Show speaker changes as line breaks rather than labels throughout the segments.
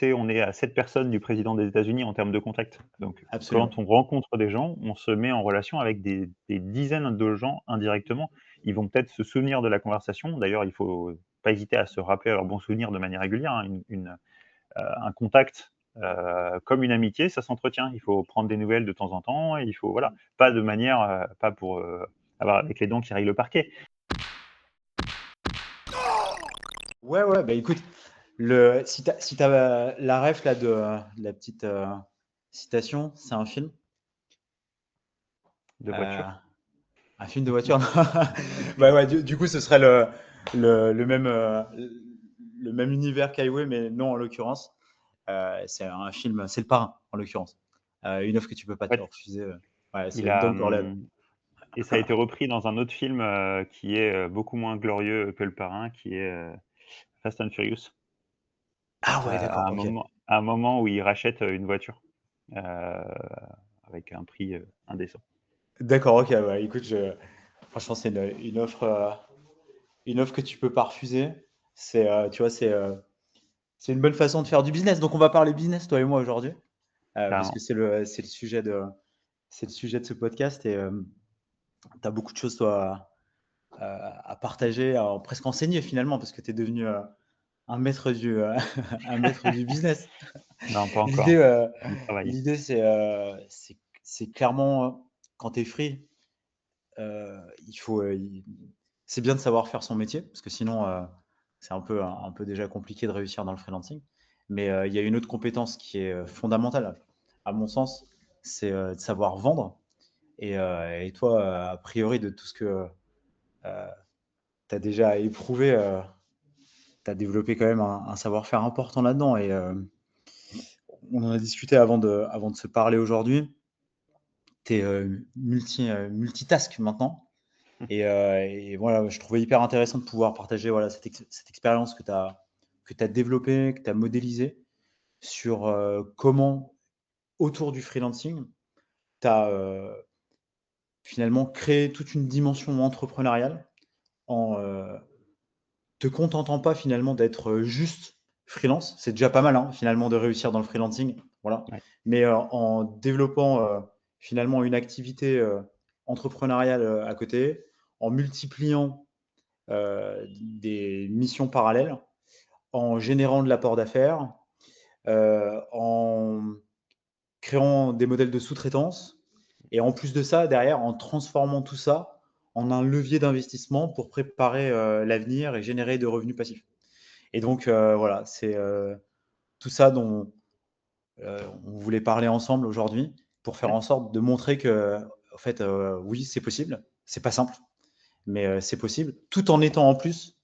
on est à 7 personnes du président des États-Unis en termes de contact. Donc
Absolument.
quand on rencontre des gens, on se met en relation avec des dizaines de gens indirectement. Ils vont peut-être se souvenir de la conversation. D'ailleurs, il faut pas hésiter à se rappeler leurs bons souvenirs de manière régulière, hein. Un contact, comme une amitié, ça s'entretient. Il faut prendre des nouvelles de temps en temps et il faut voilà, pas de manière, pas pour, avoir avec les dents qui rayent le parquet.
Ouais, ouais, bah écoute, si t'as la ref là la petite citation, c'est un film.
De
Euh,
voiture.
un film de voiture. Bah ouais, du coup, ce serait le même, le même univers qu'Highway, mais non en l'occurrence. C'est un film, c'est Le Parrain en l'occurrence. Une offre que tu peux pas
En
te
fait,
refuser. Ouais,
il
c'est
a,
Don Corleone.
et ça a été repris dans un autre film, qui est, beaucoup moins glorieux que Le Parrain, qui est, Fast and Furious.
Ah ouais, d'accord, ok.
À un moment où il rachète, une voiture, heu, avec un prix, indécent.
D'accord, ok. Ouais, écoute, franchement, c'est une offre que tu peux pas refuser. Tu vois, c'est une bonne façon de faire du business. Donc, on va parler business, toi et moi, aujourd'hui, puisque
Carrément.
c'est le sujet de ce podcast. Et tu as beaucoup de choses, toi, à partager, à presque enseigner finalement, parce que tu es devenu un maître un maître du business.
Non, pas
L'idée,
encore.
euh,
On travaille.
l'idée c'est clairement, quand tu es free, il faut, c'est bien de savoir faire son métier, parce que sinon, c'est un peu déjà compliqué de réussir dans le freelancing. Mais il y a une autre compétence qui est fondamentale, à mon sens, c'est de savoir vendre. Et toi, a priori, de tout ce que tu as déjà éprouvé, tu as développé quand même un savoir-faire important là-dedans. Et on en a discuté avant de se parler aujourd'hui. Tu es multitask maintenant. Et voilà, je trouvais hyper intéressant de pouvoir partager voilà, cette expérience que tu as développée, que tu as modélisée sur comment, autour du freelancing, tu as finalement créé toute une dimension entrepreneuriale en te contentant pas finalement d'être juste freelance. C'est déjà pas mal finalement de réussir dans le freelancing. Voilà.
Ouais.
Mais en développant finalement une activité entrepreneuriale à côté, en multipliant des missions parallèles, en générant de l'apport d'affaires, en créant des modèles de sous-traitance, et en plus de ça, derrière, en transformant tout ça en un levier d'investissement pour préparer l'avenir et générer de revenus passifs. Et donc, voilà, c'est tout ça dont on voulait parler ensemble aujourd'hui pour faire
Ouais.
en sorte de montrer que, en fait, oui, c'est possible. C'est pas simple, mais c'est possible, tout en étant en plus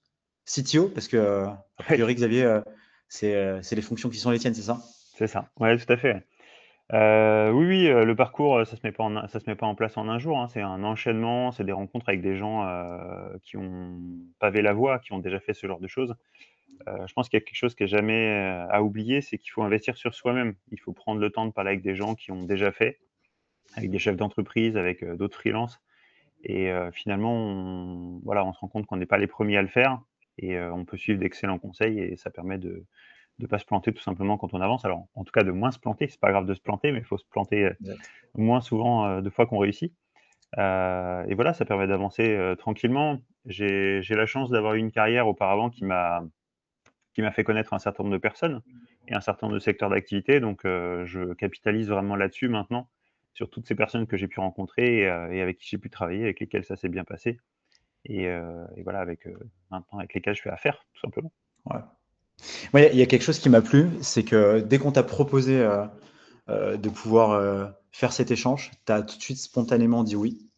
CTO, parce que, a priori, Xavier, c'est les fonctions qui sont les tiennes, c'est ça?
C'est ça. Ouais, tout à fait. Oui, oui, le parcours, ça se met pas en place en un jour, hein. C'est un enchaînement, c'est des rencontres avec des gens, qui ont pavé la voie, qui ont déjà fait ce genre de choses. Je pense qu'il y a quelque chose qui est jamais, à oublier, c'est qu'il faut investir sur soi-même. Il faut prendre le temps de parler avec des gens qui ont déjà fait, avec des chefs d'entreprise, avec, d'autres freelances et finalement, on se rend compte qu'on n'est pas les premiers à le faire et on peut suivre d'excellents conseils et ça permet de pas se planter tout simplement quand on avance. Alors, en tout cas, de moins se planter. C'est pas grave de se planter, mais il faut se planter,
Exact.
moins souvent, de fois qu'on réussit. Et voilà, ça permet d'avancer, tranquillement. J'ai la chance d'avoir eu une carrière auparavant qui m'a fait connaître un certain nombre de personnes et un certain nombre de secteurs d'activité. Donc, je capitalise vraiment là-dessus maintenant, sur toutes ces personnes que j'ai pu rencontrer et avec qui j'ai pu travailler, avec lesquelles ça s'est bien passé et voilà, maintenant avec lesquels je fais affaire, tout simplement.
Ouais. Moi, il y a quelque chose qui m'a plu, c'est que dès qu'on t'a proposé de pouvoir faire cet échange, tu as tout de suite spontanément dit oui,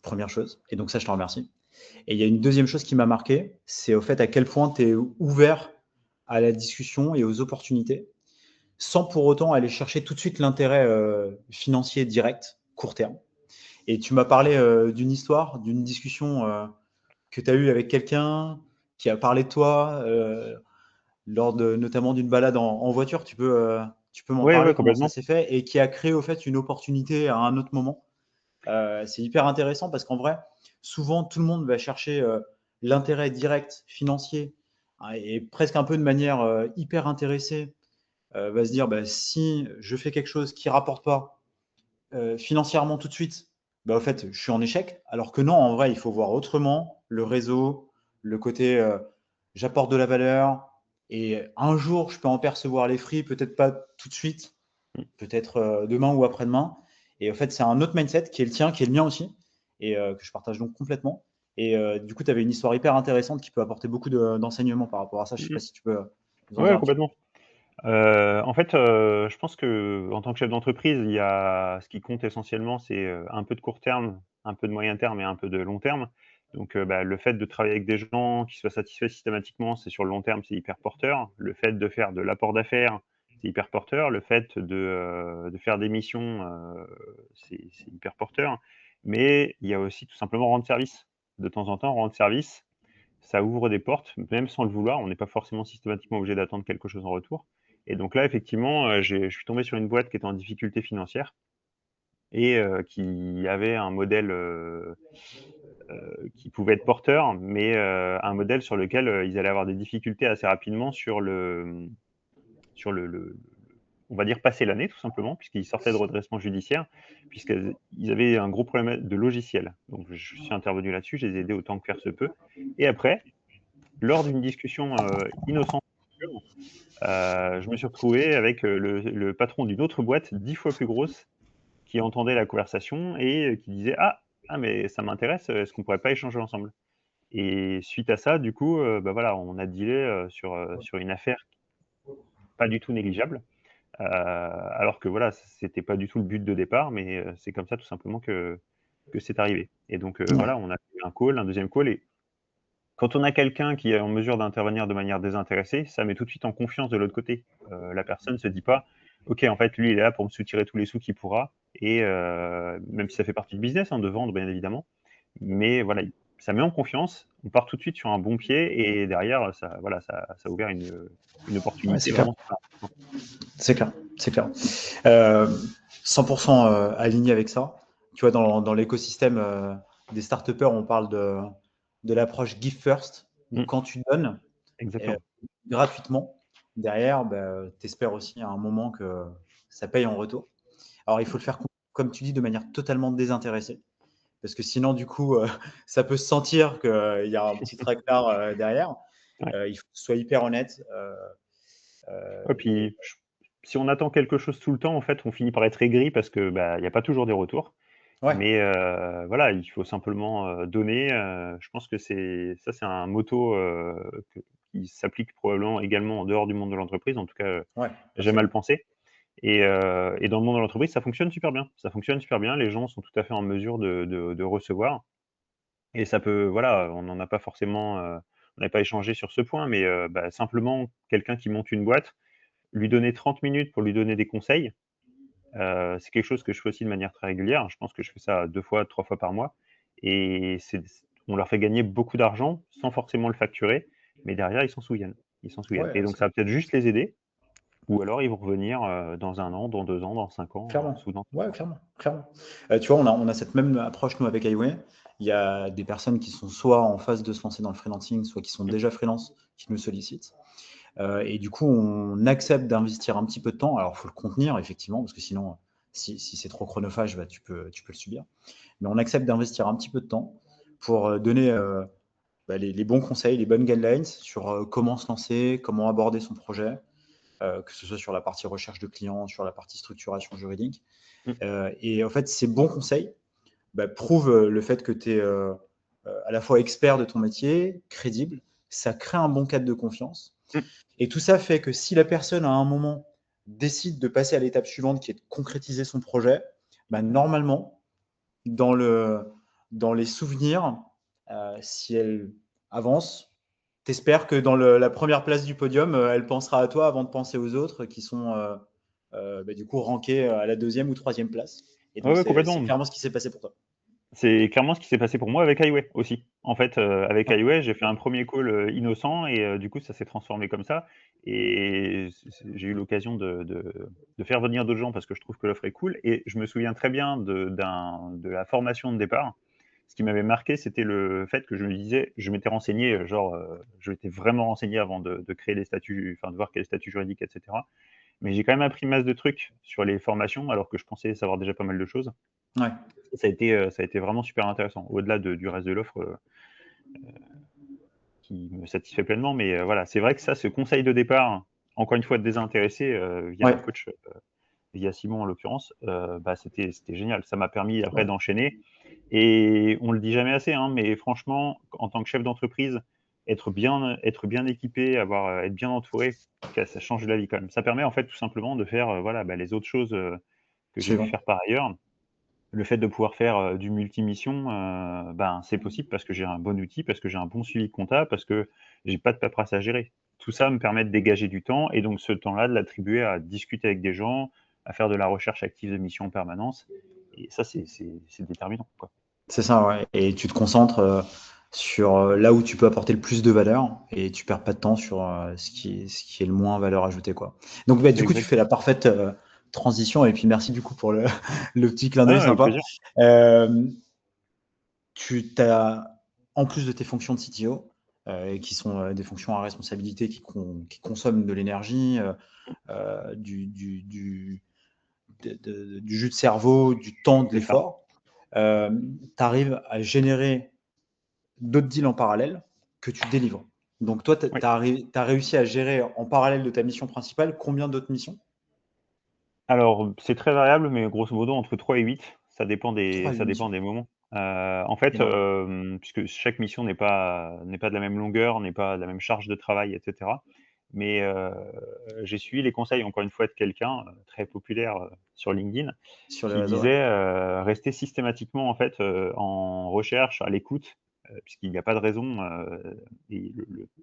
première chose. Et donc ça, je te remercie. Et il y a une deuxième chose qui m'a marqué, c'est au fait à quel point tu es ouvert à la discussion et aux opportunités, sans pour autant aller chercher tout de suite l'intérêt financier direct, court terme. Et tu m'as parlé d'une histoire, d'une discussion que tu as eue avec quelqu'un qui a parlé de toi lors notamment d'une balade en voiture. Tu peux m'en
Oui,
parler,
ouais,
comment ça
complètement.
s'est fait, et qui a créé au fait une opportunité à un autre moment. C'est hyper intéressant parce qu'en vrai, souvent, tout le monde va chercher l'intérêt direct financier, hein, et presque un peu de manière hyper intéressée va se dire, bah, si je fais quelque chose qui rapporte pas financièrement tout de suite, bah, au fait, je suis en échec. Alors que non, en vrai, il faut voir autrement le réseau, le côté j'apporte de la valeur et un jour, je peux en percevoir les fruits, peut-être pas tout de suite,
Mmh.
peut-être demain ou après-demain. Et en fait, c'est un autre mindset qui est le tien, qui est le mien aussi, et que je partage donc complètement. Et du coup, tu avais une histoire hyper intéressante qui peut apporter beaucoup d'enseignements par rapport à ça. Je ne sais
Mmh
pas
mh.
si tu peux nous en dire
Ouais,
un petit peu.
complètement. En fait, je pense qu'en tant que chef d'entreprise, il y a ce qui compte essentiellement, c'est, un peu de court terme, un peu de moyen terme et un peu de long terme. Donc, bah, le fait de travailler avec des gens qui soient satisfaits systématiquement, c'est sur le long terme, c'est hyper porteur. Le fait de faire de l'apport d'affaires, c'est hyper porteur. Le fait de faire des missions, c'est hyper porteur. Mais il y a aussi tout simplement rendre service. De temps en temps, rendre service, ça ouvre des portes, même sans le vouloir. On n'est pas forcément systématiquement obligé d'attendre quelque chose en retour. Et donc là, effectivement, je suis tombé sur une boîte qui était en difficulté financière et qui avait un modèle, qui pouvait être porteur, mais un modèle sur lequel, ils allaient avoir des difficultés assez rapidement sur le on va dire passer l'année tout simplement, puisqu'ils sortaient de redressement judiciaire, puisqu'ils avaient un gros problème de logiciel. Donc je suis intervenu là-dessus, je les ai aidés autant que faire se peut et après, lors d'une discussion, innocente, je me suis retrouvé avec, le patron d'une autre boîte 10 fois plus grosse qui entendait la conversation et qui disait: «Ah mais ça m'intéresse, est-ce qu'on pourrait pas échanger ensemble?» Et suite à ça, du coup, bah, voilà, on a dealé, sur une affaire pas du tout négligeable, alors que voilà, c'était pas du tout le but de départ, mais c'est comme ça tout simplement que c'est arrivé et donc
Ouais,
voilà, on a fait un call, un deuxième call et quand on a quelqu'un qui est en mesure d'intervenir de manière désintéressée, ça met tout de suite en confiance de l'autre côté. La personne se dit pas: «OK, en fait, lui, il est là pour me soutirer tous les sous qu'il pourra» et même si ça fait partie du business, hein, de vendre, bien évidemment. Mais voilà, ça met en confiance, on part tout de suite sur un bon pied et derrière, ça voilà, ça a ouvert une
ouais,
opportunité
c'est clair.
vraiment super importante.
C'est clair. C'est clair. Euh, 100% aligné avec ça. Tu vois, dans l'écosystème des start on parle de l'approche Give First, où
Mmh,
quand tu donnes euh,
exactement.
gratuitement, derrière, bah, tu espères aussi à un moment que ça paye en retour. Alors, il faut le faire, comme tu dis, de manière totalement désintéressée. Parce que sinon, du coup, ça peut se sentir qu'il y a un petit traquenard derrière.
Ouais.
Il faut que tu sois hyper honnête.
Ouais,
Et
puis si on attend quelque chose tout le temps, en fait, on finit par être aigri parce que, bah, il y a pas toujours des retours.
ouais,
Mais voilà, il faut simplement, donner, je pense que c'est un motto, que qui s'applique probablement également en dehors du monde de l'entreprise. En tout cas,
ouais,
j'aime
c'est
à le
clair.
penser et dans le monde de l'entreprise, ça fonctionne super bien. Ça fonctionne super bien, les gens sont tout à fait en mesure de recevoir et ça peut voilà, on n'en a pas forcément, on n'a pas échangé sur ce point, mais bah, simplement quelqu'un qui monte une boîte, lui donner 30 minutes pour lui donner des conseils, c'est quelque chose que je fais aussi de manière très régulière. Je pense que je fais ça 2 fois, 3 fois par mois et on leur fait gagner beaucoup d'argent sans forcément le facturer, mais derrière, ils s'en souviennent. Ils s'en souviennent
Ouais,
et donc ça va peut-être juste les aider ou alors ils vont revenir, dans 1 an, dans 2 ans, dans 5 ans,
clairement.
soudain.
Ouais, clairement, clairement. Tu vois, on a cette même approche, nous, avec Highway. Il y a des personnes qui sont soit en phase de se lancer dans le freelancing, soit qui sont
Mmh,
déjà freelance, qui nous sollicitent. Et du coup, on accepte d'investir un petit peu de temps. Alors, il faut le contenir, effectivement, parce que sinon, si c'est trop chronophage, bah, tu peux le subir. Mais on accepte d'investir un petit peu de temps pour donner bah, les bons conseils, les bonnes guidelines sur comment se lancer, comment aborder son projet, que ce soit sur la partie recherche de clients, sur la partie structuration juridique.
mmh,
Et en fait, ces bons conseils bah, prouvent le fait que tu es à la fois expert de ton métier, crédible, ça crée un bon cadre de confiance.
mmh.
Et tout ça fait que si la personne, à un moment, décide de passer à l'étape suivante, qui est de concrétiser son projet, bah, normalement, dans, dans les souvenirs, si elle avance, t'espères que dans la première place du podium, elle pensera à toi avant de penser aux autres qui sont bah, du coup rankés à la deuxième ou troisième place. Et
Ouais,
donc,
ouais,
c'est
complètement.
clairement ce qui s'est passé pour toi.
C'est clairement ce qui s'est passé pour moi avec Highway aussi. En fait, avec Highway, j'ai fait un premier call, innocent et du coup, ça s'est transformé comme ça et j'ai eu l'occasion de faire venir d'autres gens parce que je trouve que l'offre est cool et je me souviens très bien de la formation de départ. Ce qui m'avait marqué, c'était le fait que je me disais je m'étais renseigné, genre, je m'étais vraiment renseigné avant de créer les statuts, enfin, de voir quel statut juridique et cetera. mais j'ai quand même appris masse de trucs sur les formations, alors que je pensais savoir déjà pas mal de choses.
Ouais.
Ça a été vraiment super intéressant, au-delà du reste de l'offre qui me satisfait pleinement. Mais voilà, c'est vrai que ça, ce conseil de départ, encore une fois désintéressé via
Ouais.
un coach, via Simon en l'occurrence, bah, c'était génial. Ça m'a permis après d'enchaîner. Et on le dit jamais assez, hein, mais franchement, en tant que chef d'entreprise, être bien équipé, être bien entouré, ça change la vie quand même. Ça permet en fait tout simplement de faire voilà, bah, les autres choses que j'ai pu
Absolument.
faire par ailleurs. Le fait de pouvoir faire du multimission, ben, c'est possible parce que j'ai un bon outil, parce que j'ai un bon suivi de compta, parce que j'ai pas de paperasse à gérer. Tout ça me permet de dégager du temps et donc ce temps-là, de l'attribuer à discuter avec des gens, à faire de la recherche active de missions en permanence. Et ça, c'est déterminant, quoi.
C'est ça, ouais. Et tu te concentres sur là où tu peux apporter le plus de valeur et tu perds pas de temps sur ce qui est le moins valeur ajoutée, quoi. Donc, bah,
C'est
du coup, tu fais
exactement
la
ça.
parfaite transition et puis merci du coup pour le petit clin d'œil
Ah, avec
sympa.
plaisir.
Euh, Tu t'as, en plus de tes fonctions de CTO, qui sont des fonctions à responsabilité qui consomment de l'énergie, du jus de cerveau, du temps, de
C'est ça.
l'effort, tu arrives à générer d'autres deals en parallèle que tu délivres. Donc toi, tu
Oui.
as réussi à gérer en parallèle de ta mission principale combien d'autres missions?
Alors, c'est très variable, mais grosso modo entre 3 et 8.
Trois à huit
Ça dépend
missions.
des moments. En fait,
Énorme.
puisque chaque mission n'est pas de la même longueur, n'est pas de la même charge de travail et cetera. Mais, j'ai suivi les conseils encore une fois de quelqu'un, très populaire, sur LinkedIn,
Sur les
qui
réseaux, ouais.
disait, rester systématiquement en fait, en recherche, à l'écoute, puisqu'il n'y a pas de raison, et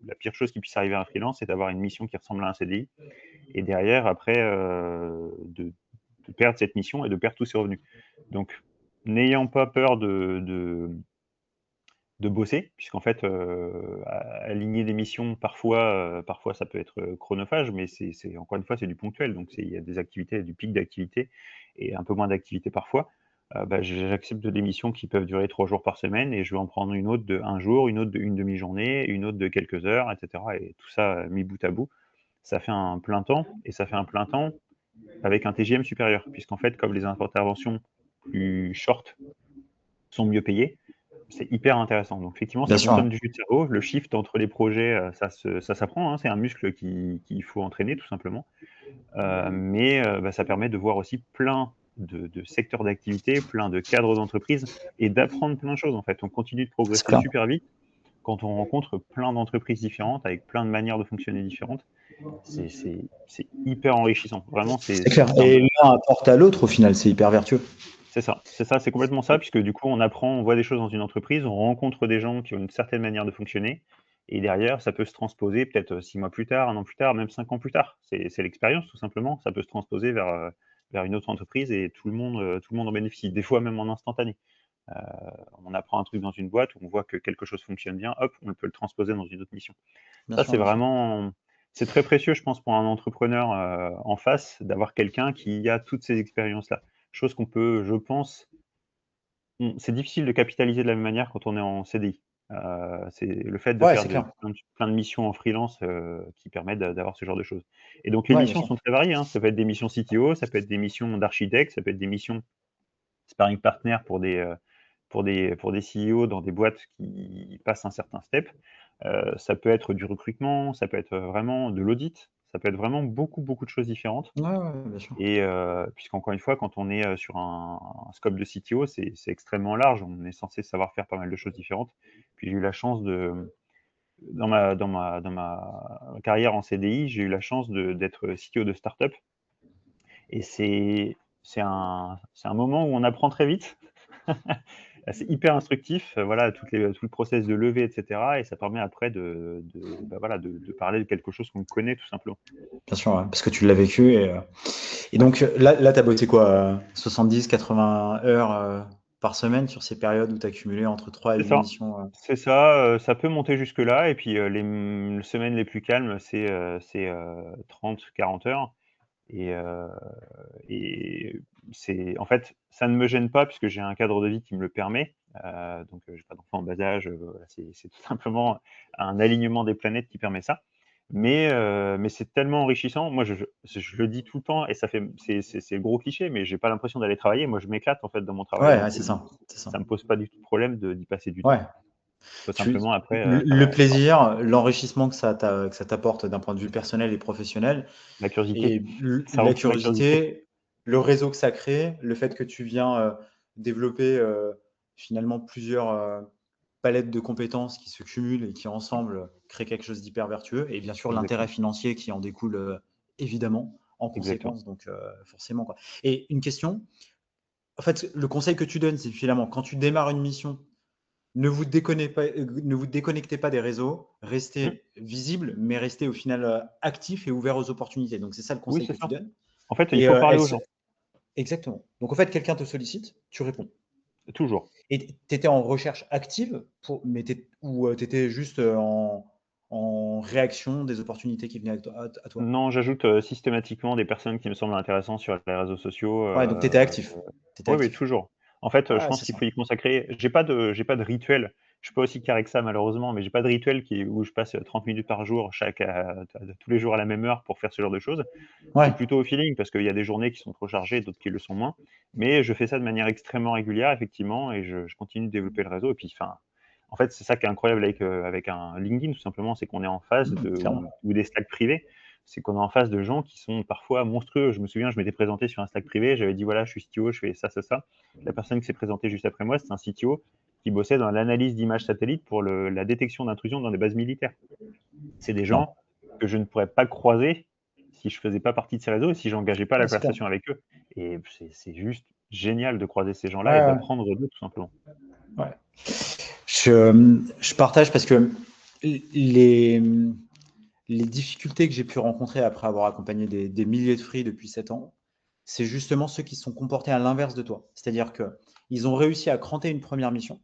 la pire chose qui puisse arriver à un freelance, c'est d'avoir une mission qui ressemble à un CDI et derrière après, de perdre cette mission et de perdre tous ses revenus. Donc n'ayant pas peur de bosser, puisqu'en fait, aligner des missions parfois ça peut être, chronophage, mais c'est encore une fois, c'est du ponctuel, donc il y a des activités, du pic d'activité et un peu moins d'activité parfois. Bah, j'accepte des missions qui peuvent durer 3 jours par semaine et je vais en prendre une autre de 1 jour, une autre de 1 demi-journée, une autre de quelques heures et cetera et tout ça, mis bout à bout, ça fait un plein temps et ça fait un plein temps avec un TGM supérieur, puisqu'en fait, comme les interventions plus short sont mieux payées, c'est hyper intéressant. Donc effectivement,
Bien
ça
sûr, ouais.
consomme du jus de cerveau. Le shift entre les projets, ça s'apprend, hein, c'est un muscle qu'il faut entraîner tout simplement. Mais bah, ça permet de voir aussi plein de secteurs d'activité, plein de cadres d'entreprise et d'apprendre plein de choses en fait. On continue de
C'est
progresser
clair.
super vite quand on rencontre plein d'entreprises différentes avec plein de manières de fonctionner différentes. C'est hyper enrichissant. Vraiment,
C'est
c'est
clair.
un
Et
bonheur.
l'un apporte à l'autre, au final, c'est hyper vertueux.
C'est ça, c'est complètement ça, puisque du coup, on apprend, on voit des choses dans une entreprise, on rencontre des gens qui ont une certaine manière de fonctionner, et derrière, ça peut se transposer peut-être 6 mois plus tard, 1 an plus tard, même 5 ans plus tard. C'est l'expérience, tout simplement. Ça peut se transposer vers une autre entreprise et tout le monde en bénéficie, des fois même en instantané. Euh, on apprend un truc dans une boîte où on voit que quelque chose fonctionne bien, hop, on peut le transposer dans une autre mission.
Bien
Ça,
sûr, bien sûr.
c'est très précieux, je pense, pour un entrepreneur en face, d'avoir quelqu'un qui a toutes ces expériences-là. Chose qu'on peut, je pense, c'est difficile de capitaliser de la même manière quand on est en CDI. C'est le fait de
Ouais,
faire
c'est clair.
plein de missions en freelance qui permettent d'avoir ce genre de choses. Et donc les
Ouais, bien
missions
sûr.
sont très variées, hein. Ça peut être des missions CTO, ça peut être des missions d'architecte, ça peut être des missions sparring partner pour des CEO dans des boîtes qui passent un certain step. Ça peut être du recrutement, ça peut être vraiment de l'audit, ça peut être vraiment beaucoup, beaucoup de choses différentes.
Ouais, ouais, bien sûr.
Et puisqu'encore une fois, quand on est sur un scope de CTO, c'est extrêmement large. On est censé savoir faire pas mal de choses différentes. Puis j'ai eu la chance dans ma carrière en CDI, j'ai eu la chance d'être CTO de start-up. Et c'est un moment où on apprend très vite. C'est hyper instructif, voilà, tout le process de levée, etc. Et ça permet après bah, voilà, de parler de quelque chose qu'on connaît tout simplement.
Bien sûr, ouais, parce que tu l'as vécu. Et donc là tu as bossé quoi 70, 80 heures par semaine sur ces périodes où tu as cumulé entre 3 et
C'est
8
ça.
missions.
C'est ça, ça peut monter jusque-là et puis, les semaines les plus calmes, c'est 30-40 heures et heu et c'est en fait, ça ne me gêne pas puisque j'ai un cadre de vie qui me le permet, donc j'ai pas d'enfant en bas âge, voilà, c'est tout simplement un alignement des planètes qui permet ça. Mais c'est tellement enrichissant. Moi, je le dis tout le temps et ça fait c'est le gros cliché, mais j'ai pas l'impression d'aller travailler. Moi, je m'éclate en fait dans mon travail,
Ouais,
donc
ouais, c'est ça, c'est ça.
ça me pose pas du tout de problème d'y passer du
Ouais.
temps. Faut
Tu
simplement après,
le plaisir, l'enrichissement que ça t'apporte d'un point de vue personnel et professionnel
la curiosité,
et
ça
la
reprend ma curiosité.
curiosité, le réseau que ça crée, le fait que tu viens, développer, finalement plusieurs, palettes de compétences qui se cumulent et qui ensemble, créent quelque chose d'hyper vertueux et bien sûr l'intérêt
Exactement,
financier qui en découle, évidemment en
exactement.
conséquence donc forcément quoi. Et une question, en fait, le conseil que tu donnes, c'est finalement quand tu démarres une mission, ne vous déconnectez pas des réseaux,
Mmh,
restez visible, mais restez au final actif et ouvert aux opportunités. Donc c'est ça le
oui,
conseil
c'est
que tu
ça.
donnes.
En fait, il
Et
faut parler aux gens,
exactement. Donc en fait, quelqu'un te sollicite, tu réponds.
toujours.
Et tu étais en recherche active mais ou tu étais juste en réaction des opportunités qui venaient à toi.
Non, j'ajoute, systématiquement des personnes qui me semblent intéressantes sur les réseaux sociaux,
Ouais, donc tu étais actif. T'étais
oui, oui,
actif.
toujours. En fait, je
Ouais,
pense
c'est
qu'il
ça.
faut y consacrer j'ai pas de rituel. Je suis pas aussi carré que ça malheureusement, mais j'ai pas de rituel où je passe, 30 minutes par jour tous les jours à la même heure pour faire ce genre de choses. C'est
Ouais,
plutôt au feeling parce qu'il y a des journées qui sont trop chargées, d'autres qui le sont moins. Mais je fais ça de manière extrêmement régulière effectivement et je continue de développer le réseau et puis enfin, en fait, c'est ça qui est incroyable avec un LinkedIn tout simplement, c'est qu'on est en face
clairement.
ou des Slack privés, c'est qu'on est en face de gens qui sont parfois monstrueux. Je me souviens, je m'étais présenté sur un Slack privé, j'avais dit: «Voilà, je suis CTO, je fais ça, ça, ça». La personne qui s'est présentée juste après moi, c'est un CTO qui bossait dans l'analyse d'images satellites pour la détection d'intrusions dans des bases militaires. C'est des
Non.
gens que je ne pourrais pas croiser si je faisais pas partie de ces réseaux et si j'engageais pas la
Ouais, c'est clair.
conversation avec eux. Et c'est juste génial de croiser ces
Ouais,
gens-là et
ouais,
d'apprendre d'eux, tout simplement.
ouais. Je partage parce que les, les difficultés que j'ai pu rencontrer après avoir accompagné des milliers de free depuis 7 ans, c'est justement ceux qui se sont comportés à l'inverse de toi. C'est-à-dire qu'ils ont réussi à cranter une première mission,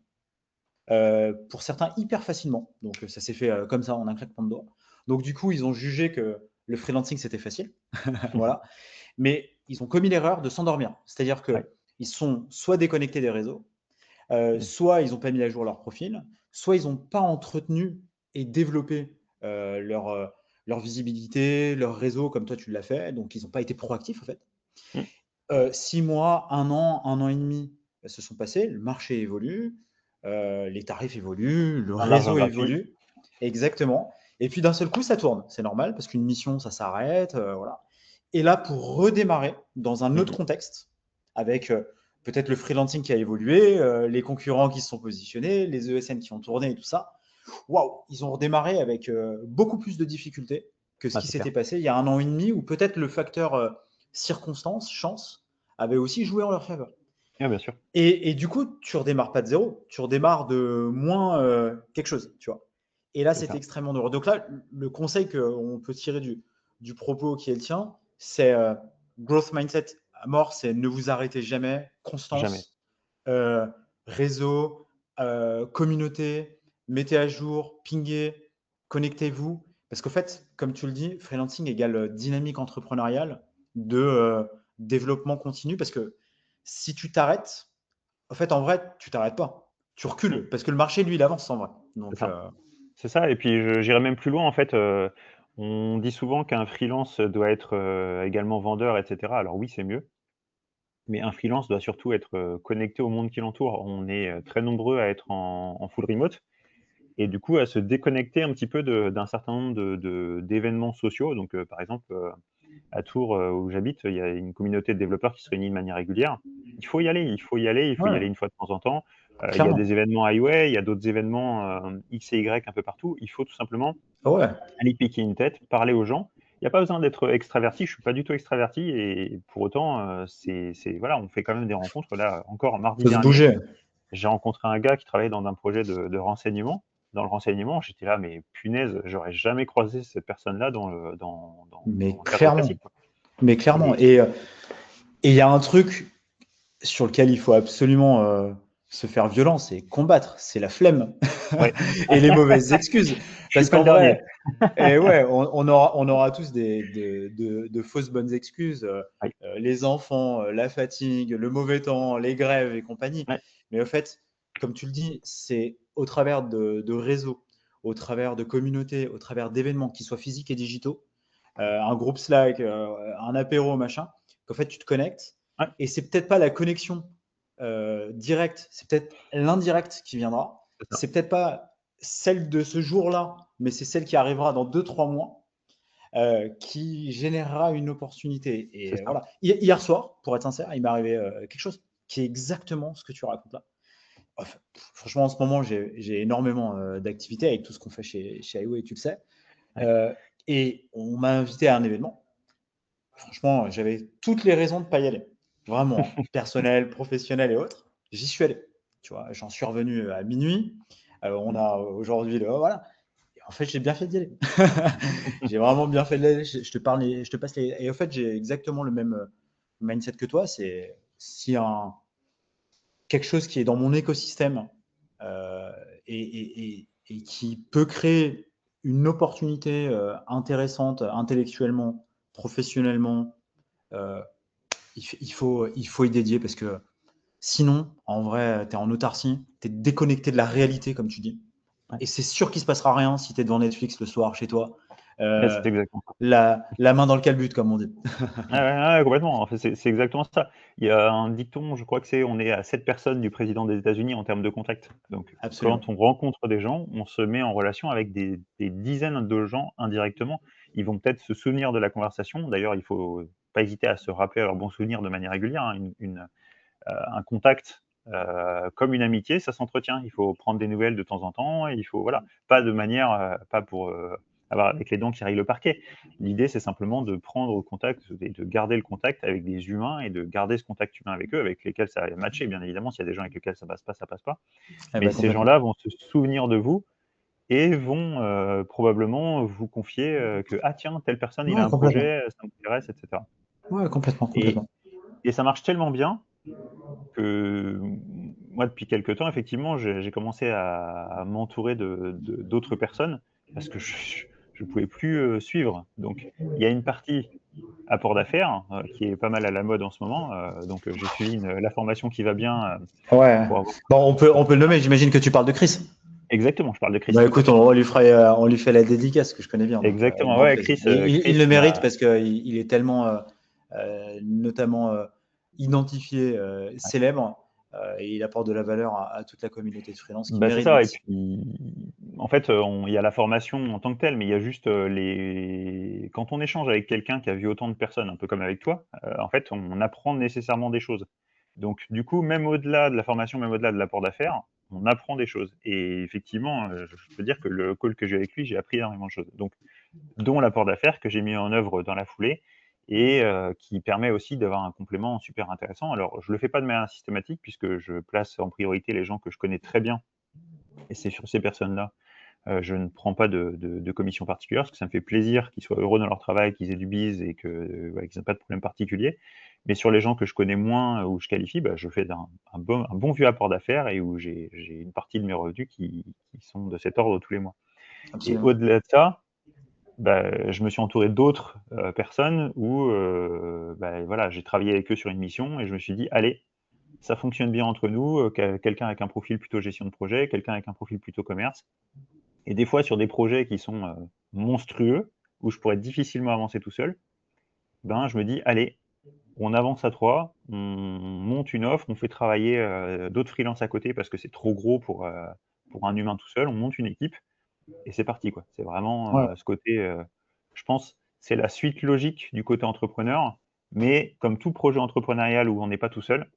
pour certains hyper facilement. Donc ça s'est fait comme ça en un claquement de doigts. Donc du coup, ils ont jugé que le freelancing, c'était facile. Voilà. Mais ils ont commis l'erreur de s'endormir. C'est-à-dire
Ouais.
qu'ils sont soit déconnectés des réseaux,
Mmh.
soit ils n'ont pas mis à jour leur profil, soit ils n'ont pas entretenu et développé leur visibilité, leur réseau comme toi tu l'as fait. Donc ils n'ont pas été proactifs en fait.
Mmh.
6 mois, un an et demi se sont passés, le marché évolue, les tarifs évoluent, le
Un l'argent
réseau
gratuit.
évolue. Exactement. Et puis d'un seul coup, ça tourne. C'est normal parce qu'une mission, ça s'arrête. Voilà. Et là, pour redémarrer dans un
Mmh
autre
mh.
contexte, avec peut-être le freelancing qui a évolué, les concurrents qui se sont positionnés, les ESN qui ont tourné et tout ça, waouh, ils ont redémarré avec beaucoup plus de difficultés que ce
Bah,
qui
c'est
s'était
clair.
passé il y a un an et demi, où peut-être le facteur circonstance, chance, avait aussi joué en leur faveur.
Ouais, bien sûr,
Et du coup, tu redémarres pas de zéro, tu redémarres de moins quelque chose, tu vois. Et là,
c'est
c'était
ça.
extrêmement dur. Donc là, le conseil qu'on peut tirer du propos qui est le tien, c'est growth mindset à mort, c'est ne vous arrêtez jamais,
Jamais.
constance, euh, réseau, communauté, mettez à jour, pingez, connectez-vous. Parce qu'en fait, comme tu le dis, freelancing égale dynamique entrepreneuriale de développement continu. Parce que si tu t'arrêtes, en fait, en vrai, tu t'arrêtes pas. Tu
Mmh.
recules parce que le marché, lui, il avance en vrai.
C'est
Donc,
ça. C'est ça et puis j'irai même plus loin en fait, on dit souvent qu'un freelance doit être, également vendeur et cetera. Alors oui, c'est mieux, mais un freelance doit surtout être, connecté au monde qui l'entoure. On est, très nombreux à être en full remote et du coup à se déconnecter un petit peu d'un certain nombre d'événements sociaux. Donc, par exemple, à Tours, où j'habite, il y a une communauté de développeurs qui se réunit de manière régulière. Il faut y aller, il faut y aller, il faut y
ouais,
aller une fois de temps en temps. Il y a
clairement.
des événements Highway, il y a d'autres événements, X et Y un peu partout. Il faut tout simplement
Ah ouais,
aller piquer une tête, parler aux gens. Il y a pas besoin d'être extraverti, je suis pas du tout extraverti et pour autant, c'est voilà, on fait quand même des rencontres. Là, encore mardi
faut se
dernier,
bouger.
j'ai rencontré un gars qui travaillait dans un projet de renseignement. Dans le renseignement, j'étais là: «Mais punaise, j'aurais jamais croisé cette personne-là dans
Mais
le cadre
clairement.
classique, quoi».
Mais clairement.
Et
Et il y a un truc sur lequel il faut absolument se faire violence et combattre, c'est la flemme
ouais,
et les mauvaises excuses.
je suis
Parce
pas le
qu'en
dernier.
vrai, et ouais, on aura tous de fausses bonnes excuses,
Ouais,
les enfants, la fatigue, le mauvais temps, les grèves et compagnie.
ouais,
Mais au fait, comme tu le dis, c'est au travers de réseaux, au travers de communautés, au travers d'événements qui soient physiques et digitaux, un groupe Slack, un apéro, machin, qu'en fait, tu te connectes.
Ouais,
Et c'est peut-être pas la connexion directe, c'est peut-être l'indirect qui viendra.
c'est ça.
C'est peut-être pas celle de ce jour-là, mais c'est celle qui arrivera dans 2-3 mois, qui générera une opportunité.
C'est
Et
ça.
voilà. Hier soir, pour être sincère, il m'est arrivé quelque chose qui est exactement ce que tu racontes là. Enfin, franchement, en ce moment, j'ai énormément d'activités avec tout ce qu'on fait chez Highway, tu le sais.
Ouais.
Euh, et on m'a invité à un événement. Franchement, j'avais toutes les raisons de ne pas y aller. Vraiment, hein. Personnel, professionnel et autres. J'y suis allé. Tu vois, j'en suis revenu à minuit. On a aujourd'hui le voilà. Et en fait, j'ai bien fait d'y aller. J'ai vraiment bien fait d'y aller. Je te parle, je te passe les. Et en fait, j'ai exactement le même mindset que toi. C'est si quelque chose qui est dans mon écosystème euh, et qui peut créer une opportunité intéressante intellectuellement, professionnellement, euh, il faut y dédier parce que sinon, en vrai, tu es en autarcie, tu es déconnecté de la réalité, comme tu dis.
Ouais.
Et c'est sûr qu'il ne se passera rien si tu es devant Netflix le soir chez toi.
Ouais,
Euh,
c'est exactement ça.
la main dans le calbut, comme on dit.
Ouais, ouais, ouais, complètement. En fait, c'est exactement ça. Il y a un dicton, je crois que c'est on est à 7 personnes du président des États-Unis en termes de contact. Donc, quand
Absolument.
on rencontre des gens, on se met en relation avec des dizaines de gens indirectement. Ils vont peut-être se souvenir de la conversation. D'ailleurs, il faut pas hésiter à se rappeler leurs bons souvenirs de manière régulière, hein. Un contact, comme une amitié, ça s'entretient. Il faut prendre des nouvelles de temps en temps. Il faut, voilà, pas de manière, pas pour avoir avec les dents qui rayent le parquet. L'idée, c'est simplement de prendre contact et de garder le contact avec des humains et de garder ce contact humain avec eux, avec lesquels ça va matcher, bien évidemment. S'il y a des gens avec lesquels ça passe pas, ça passe pas.
Eh
Mais
ben,
ces
complètement.
gens-là vont se souvenir de vous et vont probablement vous confier que ah tiens, telle personne, il a
Ouais,
un
complètement.
projet, ça m'intéresse, etc.
Ouais, complètement,
Et,
complètement.
et ça marche tellement bien que moi, depuis quelque temps, effectivement, j'ai commencé à m'entourer d'autres personnes parce que je pouvais plus suivre. Donc, il y a une partie apport d'affaires qui est pas mal à la mode en ce moment. Donc, j'ai suivi la formation qui va bien
Ouais.
pour avoir.
Bon, on peut le nommer. J'imagine que tu parles de Chris.
Exactement, je parle de Chris,
Bah
tout à
écoute,
fait.
on lui fait la dédicace que je connais bien, donc avec
Exactement,
grand
ouais,
plaisir.
Chris,
Et il
Chris
le mérite
m'a.
parce qu'il est tellement, notamment identifié, célèbre, et il apporte de la valeur à toute la communauté de freelance qui
Bah, c'est
mérite
ça.
d'être
Et
ici.
puis, en fait, il y a la formation en tant que telle, mais il y a juste les. Quand on échange avec quelqu'un qui a vu autant de personnes, un peu comme avec toi, en fait, on apprend nécessairement des choses. Donc, du coup, même au-delà de la formation, même au-delà de l'apport d'affaires, on apprend des choses. Et effectivement, je peux dire que le call que j'ai avec lui, j'ai appris énormément de choses. Donc, dont l'apport d'affaires que j'ai mis en œuvre dans la foulée et qui permet aussi d'avoir un complément super intéressant. Alors, je le fais pas de manière systématique puisque je place en priorité les gens que je connais très bien et c'est sur ces personnes-là, je ne prends pas de commission particulière parce que ça me fait plaisir qu'ils soient heureux dans leur travail, qu'ils aient du bise et que, voilà, qu'ils n'aient pas de problème particulier. Mais sur les gens que je connais moins, où je qualifie, bah, je fais un bon vieux apport d'affaires et où j'ai une partie de mes revenus qui sont de cet ordre tous les mois. Et
Absolument.
au-delà de ça, bah, je me suis entouré d'autres personnes où bah, voilà, j'ai travaillé avec eux sur une mission et je me suis dit, allez, ça fonctionne bien entre nous, quelqu'un avec un profil plutôt gestion de projet, quelqu'un avec un profil plutôt commerce. Et des fois, sur des projets qui sont monstrueux, où je pourrais difficilement avancer tout seul, ben, je me dis, allez, on avance à trois, on monte une offre, on fait travailler d'autres freelances à côté parce que c'est trop gros pour un humain tout seul, on monte une équipe et c'est parti, quoi. C'est vraiment
Ouais,
ce côté, je pense, c'est la suite logique du côté entrepreneur, mais comme tout projet entrepreneurial où on n'est pas tout seul,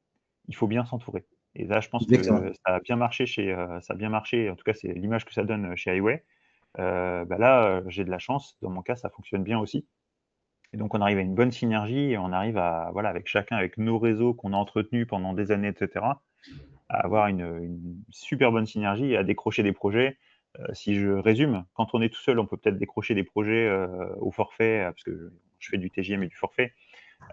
il faut bien s'entourer. Et là, je pense
exactement.
que ça a bien marché ça a bien marché, en tout cas, c'est l'image que ça donne chez Highway. Bah là, j'ai de la chance. Dans mon cas, ça fonctionne bien aussi. Et donc, on arrive à une bonne synergie et on arrive à, voilà, avec chacun, avec nos réseaux qu'on a entretenus pendant des années, etc., à avoir une super bonne synergie et à décrocher des projets. Si je résume, quand on est tout seul, on peut peut-être décrocher des projets au forfait, parce que je fais du TJM et du forfait.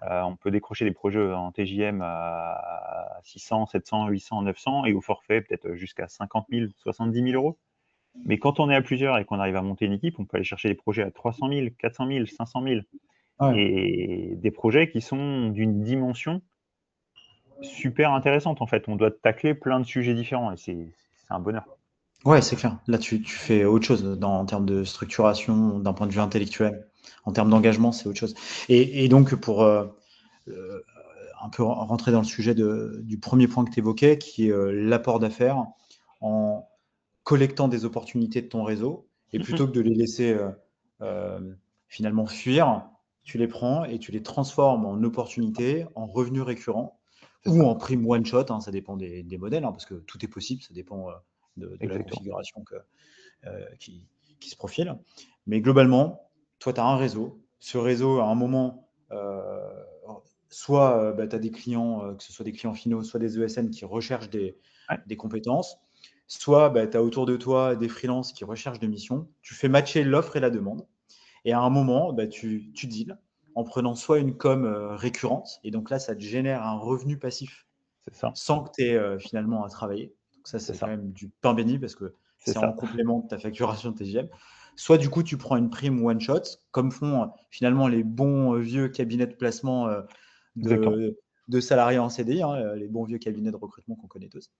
On peut décrocher des projets en TJM à 600, 700, 800, 900 et au forfait peut-être jusqu'à 50 000, 70 000 euros. Mais quand on est à plusieurs et qu'on arrive à monter une équipe, on peut aller chercher des projets à 300 000, 400 000, 500 000
Ouais,
et des projets qui sont d'une dimension super intéressante en fait. On doit tacler plein de sujets différents et c'est un bonheur.
Ouais, c'est clair. Là, tu fais autre chose en termes de structuration, d'un point de vue intellectuel. En termes d'engagement, c'est autre chose. Et donc, pour euh, un peu rentrer dans le sujet du premier point que tu évoquais, qui est l'apport d'affaires en collectant des opportunités de ton réseau, et
Mhm.
plutôt que de les laisser euh, finalement fuir, tu les prends et tu les transformes en opportunités, en revenus récurrents
C'est
ou
ça,
en prime one shot, hein, ça dépend des modèles, hein, parce que tout est possible, ça dépend de la
exactement.
configuration qui se profile. Mais globalement, toi, tu as un réseau. Ce réseau, à un moment, soit tu as des clients, que ce soit des clients finaux, soit des ESN qui recherchent
Ouais,
des compétences, soit tu as autour de toi des freelances qui recherchent des missions. Tu fais matcher l'offre et la demande. Et à un moment, tu deals en prenant soit une com récurrente, et donc là, ça te génère un revenu passif
c'est ça,
sans que tu aies finalement à travailler. Donc ça,
c'est
c'est quand
ça,
même du pain béni parce que
c'est
c'est en
ça,
complément de ta facturation de TGM. Soit du coup, tu prends une prime one shot, comme font finalement les bons vieux cabinets de placement
exactement,
de, de salariés en CDI, hein, les bons vieux cabinets de recrutement qu'on connaît tous.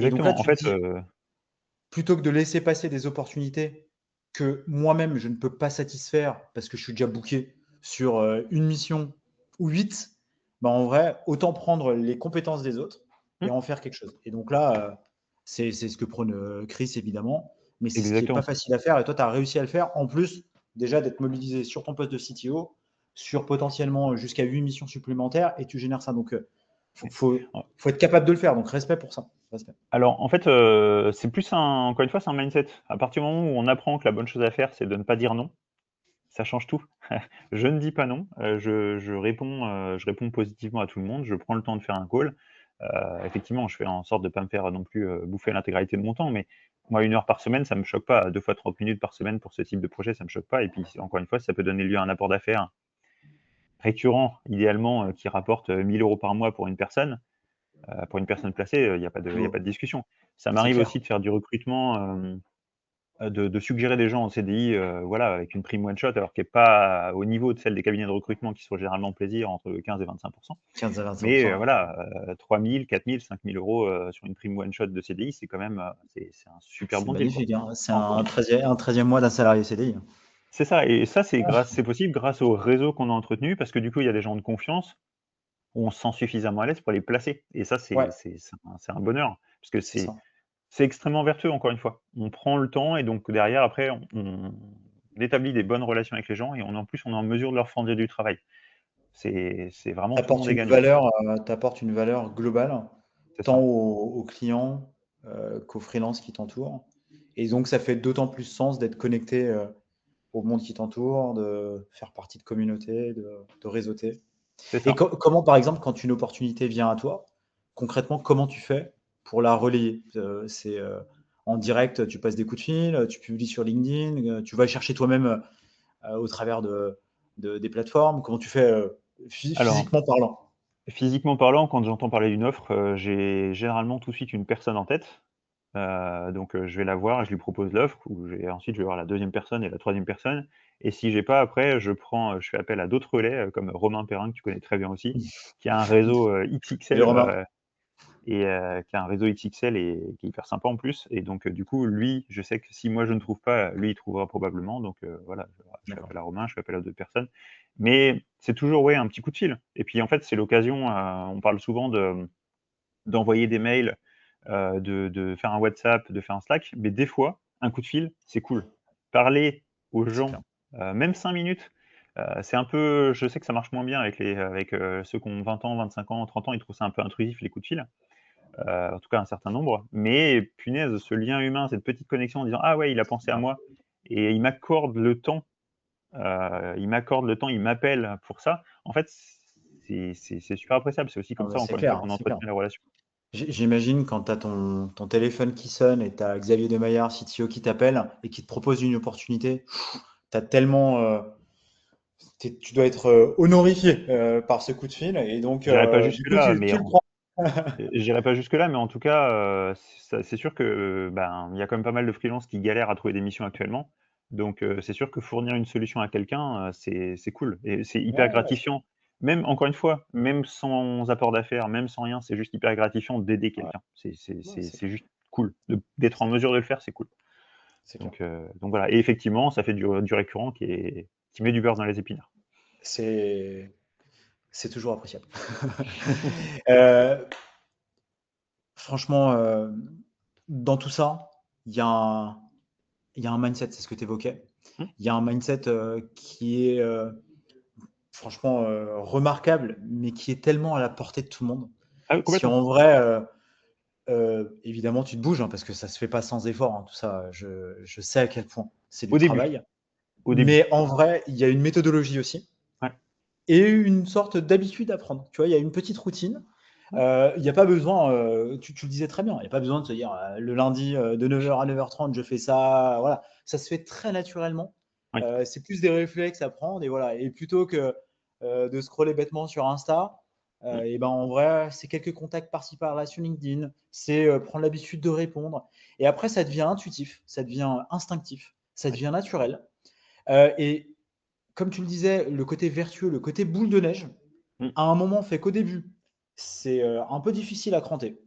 Et donc là,
exactement. En
tu te
fait,
dis, plutôt que de laisser passer des opportunités que moi-même, je ne peux pas satisfaire parce que je suis déjà booké sur une mission ou 8, bah en vrai, autant prendre les compétences des autres et
hmm,
en faire quelque chose. Et donc là, c'est ce que prône Chris, évidemment, mais c'est ce qui n'est pas
exactement.
facile à faire. Et toi, tu as réussi à le faire, en plus déjà d'être mobilisé sur ton poste de CTO, sur potentiellement jusqu'à 8 missions supplémentaires, et tu génères ça. Donc, faut être capable de le faire. Donc, respect pour ça. Respect.
Alors, en fait, c'est plus encore une fois, c'est un mindset. À partir du moment où on apprend que la bonne chose à faire, c'est de ne pas dire non, ça change tout. Je ne dis pas non, je réponds positivement à tout le monde, je prends le temps de faire un call. Effectivement, je fais en sorte de pas me faire non plus, bouffer l'intégralité de mon temps, mais moi, 1 heure par semaine, ça me choque pas. 2 fois 30 minutes par semaine pour ce type de projet, ça me choque pas et puis, encore une fois, ça peut donner lieu à un apport d'affaires récurrent, idéalement, qui rapporte, 1 000 € par mois pour une personne placée, il y a pas de discussion. Ça
C'est
m'arrive
clair.
aussi de faire du recrutement, de suggérer des gens en CDI, voilà, avec une prime one shot, alors qui est pas au niveau de celle des cabinets de recrutement qui sont généralement plaisir entre 15 et 25.
15 à
Mais
25%. Ouais.
voilà, 3 000, 4 000, 5 000 € sur une prime one shot de CDI, c'est quand même, c'est un super
C'est
bon deal, quoi.
magnifique, hein. C'est
Encore
un
une
13e mois d'un salarié CDI.
c'est ça et ça, c'est possible grâce au réseau qu'on a entretenu parce que du coup, il y a des gens de confiance où on se sent suffisamment à l'aise pour les placer et ça,
Ouais,
c'est un bonheur parce que
c'est ça.
c'est extrêmement vertueux, encore une fois. On prend le temps et donc derrière, après, on établit des bonnes relations avec les gens et en plus, on est en mesure de leur fournir du travail. C'est vraiment tout le monde est gagnant.
T'apportes une valeur globale,
C'est
tant
ça,
aux clients qu'aux freelances qui t'entourent. Et donc, ça fait d'autant plus sens d'être connecté au monde qui t'entoure, de faire partie de communautés, de réseauter.
c'est
Et
ça.
comment, par exemple, quand une opportunité vient à toi, concrètement, comment tu fais pour la relayer? C'est en direct, tu passes des coups de fil, tu publies sur LinkedIn, tu vas chercher toi-même au travers des plateformes. Comment tu fais
Alors,
physiquement parlant?
physiquement parlant, quand j'entends parler d'une offre, j'ai généralement tout de suite une personne en tête. Donc je vais la voir et je lui propose l'offre ou ensuite je vais voir la deuxième personne et la troisième personne et si j'ai pas après je fais appel à d'autres relais, comme Romain Perrin que tu connais très bien aussi, qui a un réseau,
Salut
XXL,
Romain.
et qui a un réseau XXL et qui est hyper sympa en plus et donc du coup lui, je sais que si moi je ne trouve pas, lui il trouvera probablement donc voilà, je fais
D'accord.
appel à Romain, je fais appel à d'autres personnes. Mais c'est toujours, ouais, un petit coup de fil et puis en fait, c'est l'occasion, on parle souvent d'envoyer des mails, de faire un WhatsApp, de faire un Slack, mais des fois, un coup de fil, c'est cool. Parler aux
C'est
gens,
clair.
même 5 minutes, c'est un peu je sais que ça marche moins bien avec ceux qui ont 20 ans, 25 ans, 30 ans, ils trouvent ça un peu intrusif les coups de fil, en tout cas un certain nombre, mais punaise, ce lien humain, cette petite connexion en disant: «Ah ouais, il a pensé à
Ouais.
moi et il m'accorde le temps, il m'appelle pour ça». En fait, c'est super appréciable. C'est aussi
Ah
comme
bah,
ça,
c'est
encore une fois,
clair,
qu'on
c'est clair.
entretient les relations.
J'imagine quand tu as ton téléphone qui sonne et tu as Xavier Demaillard, CTO, qui t'appelle et qui te propose une opportunité, tu as tellement, tu dois être honorifié par ce coup de fil. Et donc,
J'irai pas
du coup,
jusque-là, mais
tu le prends.
j'irai pas jusque-là, mais en tout cas, c'est sûr que, ben, il y a quand même pas mal de freelances qui galèrent à trouver des missions actuellement. Donc, c'est sûr que fournir une solution à quelqu'un, c'est cool et c'est hyper
Ouais, ouais,
gratifiant. Même encore une fois, même sans apport d'affaires, même sans rien, c'est juste hyper gratifiant d'aider
ouais,
quelqu'un.
ouais, c'est
C'est
clair.
juste. cool. D'être en mesure de le faire, c'est cool.
C'est clair.
Donc voilà. Et effectivement, ça fait du récurrent qui met du beurre dans les épinards.
C'est c'est toujours appréciable. Euh, Franchement, dans tout ça, il y a un, il y a un mindset, c'est ce que tu évoquais.
Hum.
Il y a un mindset qui est franchement remarquable, mais qui est tellement à la portée de tout le monde.
Ah oui,
Si
complètement.
en vrai, évidemment, tu te bouges, hein, parce que ça se fait pas sans effort, hein, tout ça. Je sais à quel point c'est du
Au début.
travail.
Au début.
Mais en vrai, il y a une méthodologie aussi
Ouais.
et une sorte d'habitude à prendre. Tu vois, il y a une petite routine.
Ouais.
Il n'y a pas besoin, tu le disais très bien, il n'y a pas besoin de se dire le lundi de 9h à 9h30, je fais ça. Voilà, ça se fait très naturellement.
Ouais.
C'est plus des réflexes à prendre et voilà. Et plutôt que de scroller bêtement sur Insta,
Hum.
et ben en vrai, c'est quelques contacts par-ci par-là sur LinkedIn, c'est prendre l'habitude de répondre. Et après, ça devient intuitif, ça devient instinctif, ça
Ouais.
devient naturel. Et comme tu le disais, le côté vertueux, le côté boule de neige,
Hum.
à un moment fait qu'au début, c'est un peu difficile à cranter.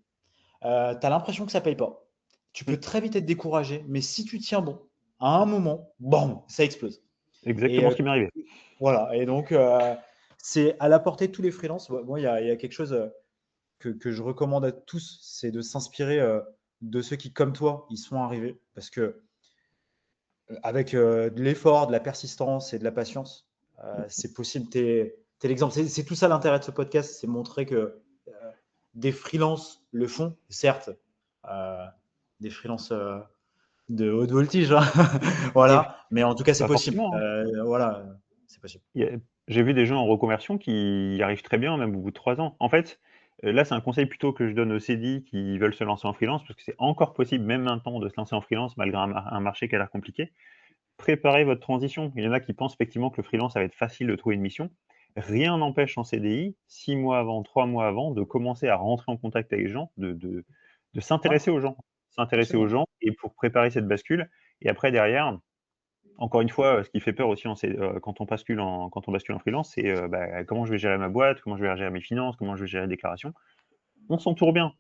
Tu as l'impression que ça paye pas. Tu peux
Hum.
très vite être découragé, mais si tu tiens bon, à un moment, bam, ça explose. Et
Exactement ce qui m'est arrivé.
voilà. Et donc, c'est à la portée de tous les freelances. Moi, il y a quelque chose que je recommande à tous, c'est de s'inspirer de ceux qui, comme toi, y sont arrivés. Parce que avec de l'effort, de la persistance et de la patience, c'est possible. Tu es l'exemple. C'est tout ça l'intérêt de ce podcast, c'est montrer que des freelances le font, certes, euh, des freelances de haute voltige, hein.
Oui,
Voilà, mais en tout cas, c'est
pas
possible.
forcément, hein.
Voilà, c'est possible.
Il y a J'ai vu des gens en reconversion qui y arrivent très bien, même au bout de 3 ans. En fait, là, c'est un conseil plutôt que je donne aux CDI qui veulent se lancer en freelance, parce que c'est encore possible, même maintenant, de se lancer en freelance malgré un marché qui a l'air compliqué. Préparez votre transition. Il y en a qui pensent effectivement que le freelance, ça va être facile de trouver une mission. Rien n'empêche en CDI, 6 mois avant, 3 mois avant, de commencer à rentrer en contact avec les gens, de
Ouais,
s'intéresser aux gens. S'intéresser aux
absolument.
gens et pour préparer cette bascule. Et après, derrière, encore une fois, ce qui fait peur aussi quand on bascule en freelance, c'est, bah, comment je vais gérer ma boîte, comment je vais gérer mes finances, comment je vais gérer les déclarations. On s'entoure bien,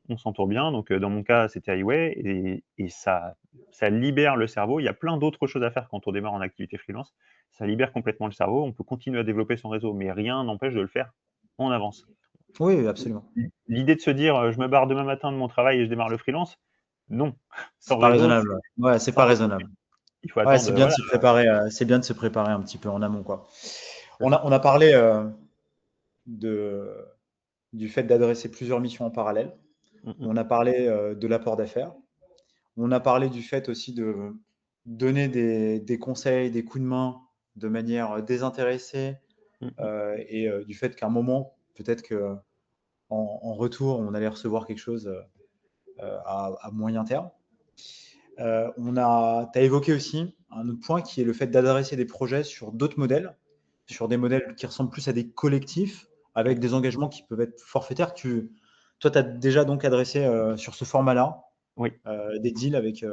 donc dans mon cas, c'était Highway et ça libère le cerveau. Il y a plein d'autres choses à faire quand on démarre en activité freelance. Ça libère complètement le cerveau, on peut continuer à développer son réseau, mais rien n'empêche de le faire en avance.
Oui, absolument.
L'idée de se dire, «Je me barre demain matin de mon travail et je démarre le freelance», non.
C'est
Sans
pas
réseau,
raisonnable. Ouais, c'est pas
sans réseau,
raisonnable.
il faut
Ouais,
attendre,
c'est bien de
voilà.
se préparer. C'est bien de se préparer un petit peu en amont, quoi.
Tout à fait.
On a parlé de, du fait d'adresser plusieurs missions en parallèle.
Mmh mh.
On a parlé de l'apport d'affaires. On a parlé du fait aussi de donner des conseils, des coups de main de manière désintéressée
Mmh mh.
et du fait qu'à un moment, peut-être que en retour, on allait recevoir quelque chose à moyen terme. Tu as évoqué aussi un autre point qui est le fait d'adresser des projets sur d'autres modèles, sur des modèles qui ressemblent plus à des collectifs,
Ouais.
avec des engagements qui peuvent être forfaitaires. Toi, tu as déjà donc adressé sur ce format-là
Oui.
des deals avec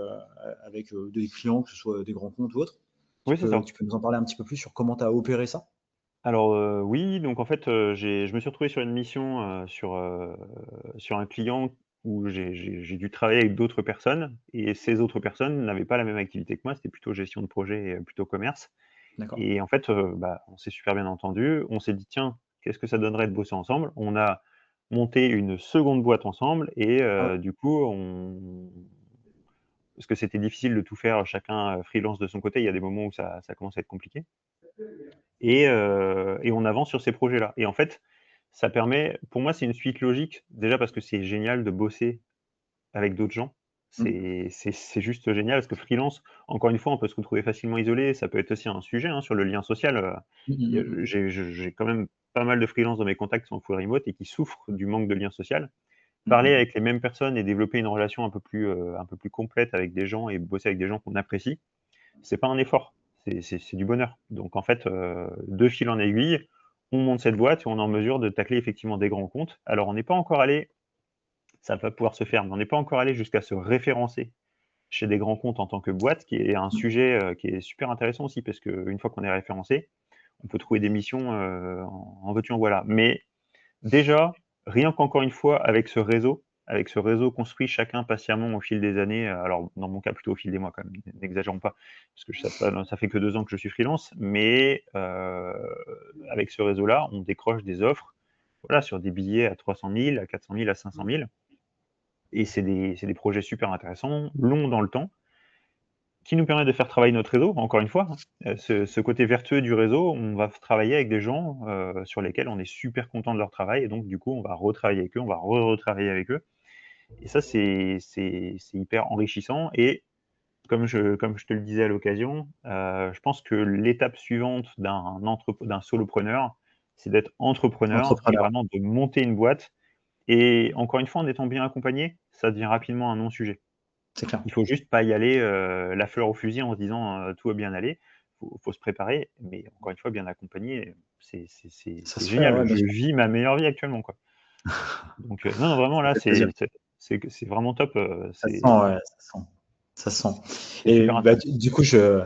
des clients, que ce soit des grands comptes ou autres.
Oui, c'est ça.
Tu peux nous en parler un petit peu plus sur comment tu as opéré ça?
Alors, oui, donc en fait, je me suis retrouvé sur une mission, sur un client où j'ai dû travailler avec d'autres personnes et ces autres personnes n'avaient pas la même activité que moi. C'était plutôt gestion de projet et plutôt commerce
D'accord.
et en fait, bah, on s'est super bien entendus. On s'est dit: «Tiens, qu'est-ce que ça donnerait de bosser ensemble?» On a monté une seconde boîte ensemble et
Ah ouais.
du coup, on parce que c'était difficile de tout faire chacun, freelance de son côté. Il y a des moments où ça commence à être compliqué et on avance sur ces projets-là et en fait, ça permet pour moi, c'est une suite logique, déjà parce que c'est génial de bosser avec d'autres gens.
Mmh.
C'est juste génial parce que freelance, encore une fois, on peut se retrouver facilement isolé. Ça peut être aussi un sujet, hein, sur le lien social,
Mmh,
il y
mmh,
a
mmh, mmh.
j'ai quand même pas mal de freelances dans mes contacts qui sont en full remote et qui souffrent du manque de lien social.
Mmh,
Parler
mmh.
avec les mêmes personnes et développer une relation un peu plus complète avec des gens et bosser avec des gens qu'on apprécie, c'est pas un effort, c'est du bonheur. Donc en fait, de fil en aiguille, on monte cette boîte et on est en mesure de tacler effectivement des grands comptes. Alors on n'est pas encore allé, ça va pouvoir se faire, mais on n'est pas encore allé jusqu'à se référencer chez des grands comptes en tant que boîte, qui est un
Mmh.
sujet, qui est super intéressant aussi parce qu'une fois qu'on est référencé, on peut trouver des missions, en veux-tu en voilà. Mais déjà, rien qu'encore une fois avec ce réseau, avec ce réseau construit chacun patiemment au fil des années, alors dans mon cas plutôt au fil des mois quand même, n'exagérons pas, parce que ça fait que 2 ans que je suis freelance, mais avec ce réseau-là, on décroche des offres, voilà, sur des billets à 300 000, à 400 000, à 500 000, et c'est des projets super intéressants, longs dans le temps, qui nous permettent de faire travailler notre réseau, encore une fois, hein. Ce côté vertueux du réseau, on va travailler avec des gens sur lesquels on est super content de leur travail, et donc du coup, on va retravailler avec eux, on va retravailler avec eux. Et ça, c'est hyper enrichissant. Et comme je te le disais à l'occasion, je pense que l'étape suivante d'un solopreneur, c'est d'être entrepreneur et
Entrepreneur,
vraiment de monter une boîte. Et encore une fois, en étant bien accompagné, ça devient rapidement un non-sujet.
c'est clair.
Il faut juste pas y aller la fleur au fusil en se disant tout va bien aller. Faut se préparer, mais encore une fois, bien accompagné,
Ça
c'est
se fait,
génial.
ouais, bien
Je
sûr.
vis ma meilleure vie actuellement, quoi. Donc, non, non, vraiment,
Ça
là,
fait plaisir.
c'est vraiment top.
Ça se sent, ouais, ça se sent. Ça se sent.
C'est
Et
super
bah,
intéressant.
du coup, je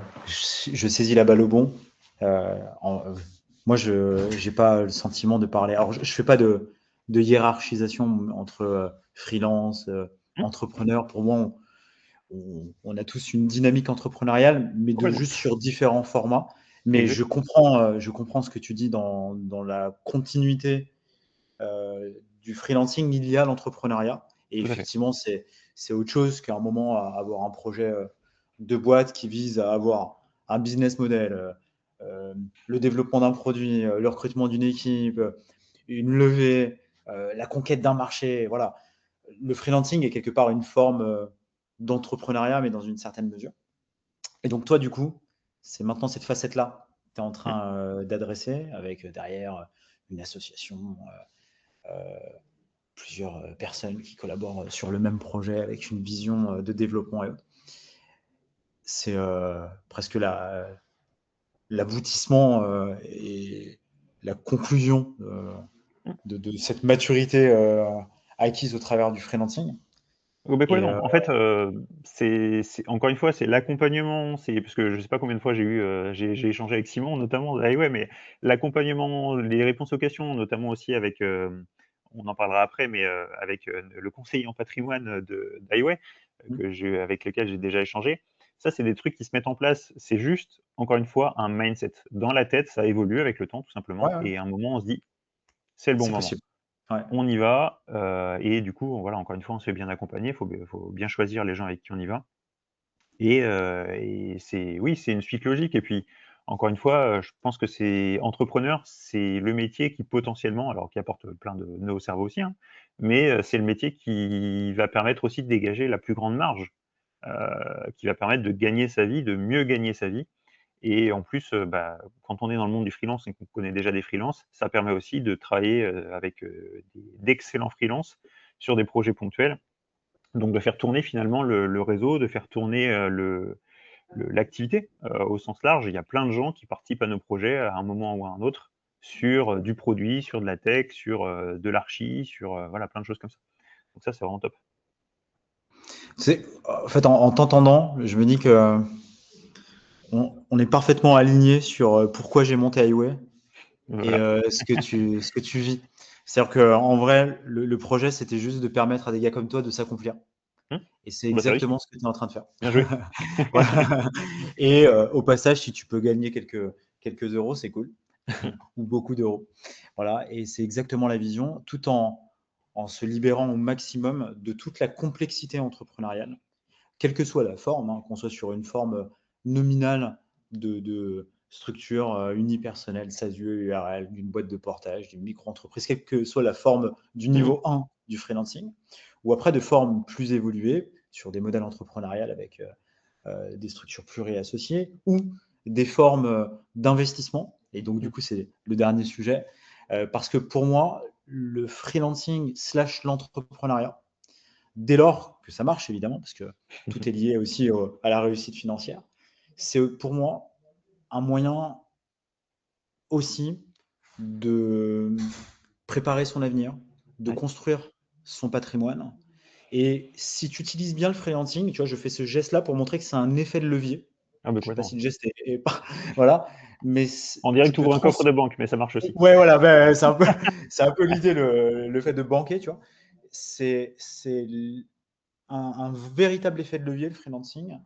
saisis la balle au bon. Moi, je j'ai pas le sentiment de parler. Alors, je fais pas de hiérarchisation entre freelance,
Mmh,
entrepreneur. Pour moi, on a tous une dynamique entrepreneuriale, mais de
complètement.
juste sur différents formats. Mais
Exactement.
je comprends ce que tu dis dans la continuité du freelancing, il y a l'entrepreneuriat. Et
Tout à fait.
effectivement, c'est autre chose qu'à un moment avoir un projet de boîte qui vise à avoir un business model, le développement d'un produit, le recrutement d'une équipe, une levée, la conquête d'un marché. Voilà. Le freelancing est quelque part une forme d'entrepreneuriat, mais dans une certaine mesure. Et donc, toi, du coup, c'est maintenant cette facette-là que tu es en
Mmh.
train d'adresser avec derrière une association, plusieurs personnes qui collaborent sur le même projet avec une vision de développement et autres. C'est presque l'aboutissement et la conclusion
Mmh.
de cette maturité acquise au travers du freelancing.
Oh, beh,
Et
complètement. En fait, c'est encore une fois, c'est l'accompagnement, c'est parce que je sais pas combien de fois j'ai échangé avec Simon notamment de Highway, mais l'accompagnement, les réponses aux questions, notamment aussi avec, on en parlera après, mais avec, le conseiller en patrimoine de d'Highway, avec lequel j'ai déjà échangé. Ça, c'est des trucs qui se mettent en place. C'est juste, encore une fois, un mindset. Dans la tête, ça évolue avec le temps, tout
ouais,
simplement,
ouais,
et à un moment, on se dit: «C'est le bon
c'est
moment».
possible. Ouais.
On y va, et du coup, voilà, encore une fois, on se fait bien accompagner. Faut bien choisir les gens avec qui on y va, et c'est oui, c'est une suite logique. Et puis, encore une fois, je pense que c'est entrepreneur, c'est le métier qui potentiellement, alors qui apporte plein de nœuds au cerveau aussi, hein, mais c'est le métier qui va permettre aussi de dégager la plus grande marge, qui va permettre de gagner sa vie, de mieux gagner sa vie. Et en plus, bah, quand on est dans le monde du freelance et qu'on connaît déjà des freelances, ça permet aussi de travailler, avec, d'excellents freelances sur des projets ponctuels. Donc de faire tourner finalement le réseau, de faire tourner, l'activité, au sens large. Il y a plein de gens qui participent à nos projets à un moment ou à un autre sur, du produit, sur de la tech, sur, de l'archi, sur, voilà, plein de choses comme ça. Donc ça, c'est vraiment top.
En fait, en t'entendant, je me dis que on est parfaitement aligné sur pourquoi j'ai monté Highway et
Voilà.
ce que tu vis. C'est-à-dire qu'en vrai, le projet, c'était juste de permettre à des gars comme toi de s'accomplir.
Mmh.
Et c'est
Bah, tu as réussi.
exactement ce que tu es en train de faire.
Bien joué.
Voilà. Et au passage, si tu peux gagner quelques euros, c'est cool,
Mmh.
ou beaucoup d'euros. Voilà. Et c'est exactement la vision, tout en se libérant au maximum de toute la complexité entrepreneuriale, quelle que soit la forme, hein, qu'on soit sur une forme nominale de structure unipersonnelle, SASU, URL, d'une boîte de portage, d'une micro-entreprise, quelle que soit la forme du
Mmh mh.
niveau 1 du freelancing, ou après de formes plus évoluées sur des modèles entrepreneuriales avec des structures pluriassociées ou des formes d'investissement. Et donc, du
Mmh.
coup, c'est le dernier sujet. Parce que pour moi, le freelancing slash l'entrepreneuriat, dès lors que ça marche, évidemment, parce que tout est lié aussi à la réussite financière, c'est pour moi un moyen aussi de préparer son avenir, de
Ouais.
construire son patrimoine. Et si tu utilises bien le freelancing, tu vois, je fais ce geste-là pour montrer que c'est un effet de levier.
Ah bah,
Je ne sais pas
complètement.
si le geste est pas, voilà, mais
On dirait
qui
que tu
peut
ouvres un coffre de banque, mais ça marche aussi.
ouais, voilà, ben, c'est un peu, c'est un peu l'idée, le fait de banquer, tu vois. c'est un véritable effet de levier, le freelancing,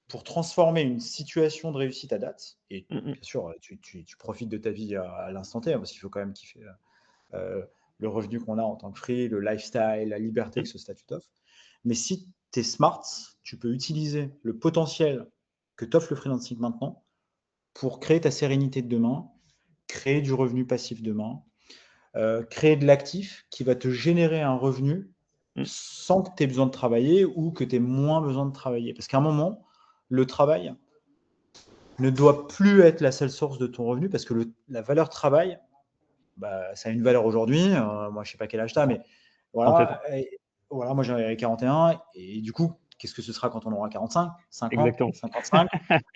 pour transformer une situation de réussite à date. Et
Mmh mh.
bien sûr, tu profites de ta vie à l'instant T, hein, parce qu'il faut quand même kiffer le revenu qu'on a en tant que free, le lifestyle, la liberté
Mmh.
que ce statut t'offre. Mais si tu es smart, tu peux utiliser le potentiel que t'offre le freelancing maintenant pour créer ta sérénité de demain, créer du revenu passif demain, créer de l'actif qui va te générer un revenu
Mmh.
sans que tu aies besoin de travailler ou que tu aies moins besoin de travailler. Parce qu'à un moment, le travail ne doit plus être la seule source de ton revenu parce que la valeur travail, bah, ça a une valeur aujourd'hui. Moi, je sais pas quel âge tu as, mais
37
voilà.
ans.
Voilà, moi j'en ai 41. Et du coup, qu'est-ce que ce sera quand on aura 45, 50,
Exactement.
55?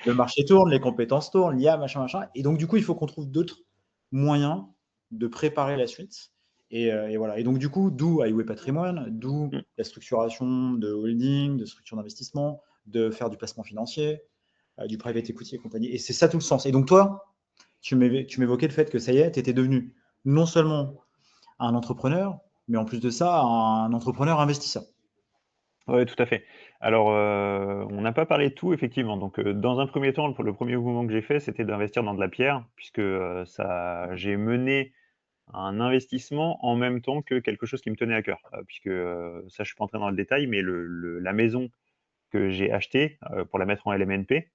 Le marché tourne, les compétences tournent, l'IA, machin, machin. Et donc, du coup, il faut qu'on trouve d'autres moyens de préparer la suite. Et voilà. Et donc, du coup, d'où Highway Patrimoine, d'où
Mmh.
la structuration de holding, de structure d'investissement, de faire du placement financier, du private equity et compagnie. Et c'est ça tout le sens. Et donc, toi, tu m'évoquais le fait que ça y est, tu étais devenu non seulement un entrepreneur, mais en plus de ça, un entrepreneur investisseur.
Ouais, tout à fait. Alors, on n'a pas parlé de tout effectivement. Donc, dans un premier temps, le 1er mouvement que j'ai fait, c'était d'investir dans de la pierre puisque, ça j'ai mené un investissement en même temps que quelque chose qui me tenait à cœur. Puisque, ça, je suis pas entré dans le détail, mais la maison que j'ai achetée, pour la mettre en LMNP,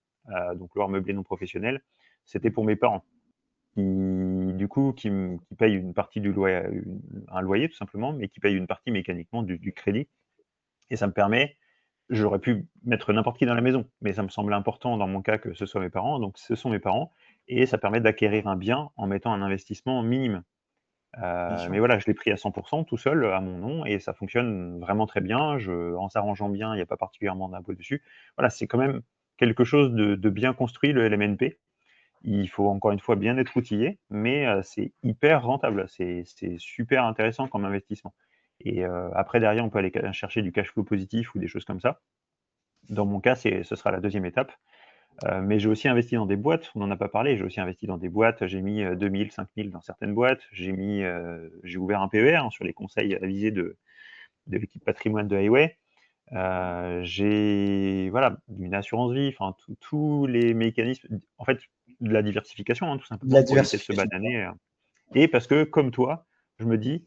donc loueur meublé non professionnel, c'était pour mes parents qui, du coup, qui payent une partie du loyer, un loyer tout simplement, mais qui payent une partie mécaniquement du crédit. Et ça me permet, j'aurais pu mettre n'importe qui dans la maison, mais ça me semblait important dans mon cas que ce soit mes parents, donc ce sont mes parents et ça permet d'acquérir un bien en mettant un investissement minime.
Bien sûr.
Mais voilà, je l'ai pris à 100 tout seul, à mon nom et ça fonctionne vraiment très bien. En s'arrangeant bien, il n'y a pas particulièrement d'impôt dessus. Voilà, c'est quand même quelque chose de bien construit, le LMNP. Il faut encore une fois bien être outillé, mais c'est hyper rentable. C'est super intéressant comme investissement et après derrière, on peut aller chercher du cash flow positif ou des choses comme ça. Dans mon cas, ce sera la deuxième étape. Mais j'ai aussi investi dans des boîtes, on n'en a pas parlé, j'ai aussi investi dans des boîtes, j'ai mis, 2 000, 5 000 dans certaines boîtes. J'ai ouvert un PER, hein, sur les conseils avisés de l'équipe patrimoine de Highway. J'ai voilà, une assurance vie, enfin tous les mécanismes, en fait, de la diversification, hein, tout
De la
simplement pour éviter de se
diversification.
bananer, et parce que comme toi, je me dis: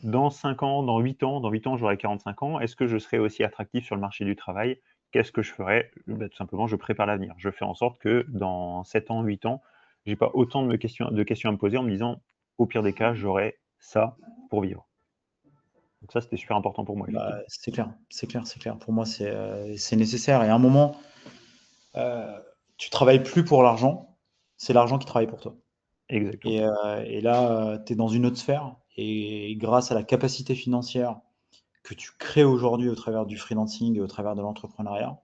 «Dans 5 ans, dans 8 ans, j'aurai 45 ans, est-ce que je serai aussi attractif sur le marché du travail? Qu'est-ce que je ferai?» Bah, tout simplement, je prépare l'avenir. Je fais en sorte que dans 7 ans, 8 ans, j'ai pas autant de questions à me poser en me disant: «Au pire des cas, j'aurai ça pour vivre». Donc ça, c'était super important pour moi,
Bah,
effectivement.
c'est clair, c'est clair, c'est clair. Pour moi, c'est nécessaire. Et à un moment, euh, tu travailles plus pour l'argent, c'est l'argent qui travaille pour toi.
Exactement.
Et là, tu es dans une autre sphère. Et grâce à la capacité financière que tu crées aujourd'hui au travers du freelancing et au travers de l'entrepreneuriat,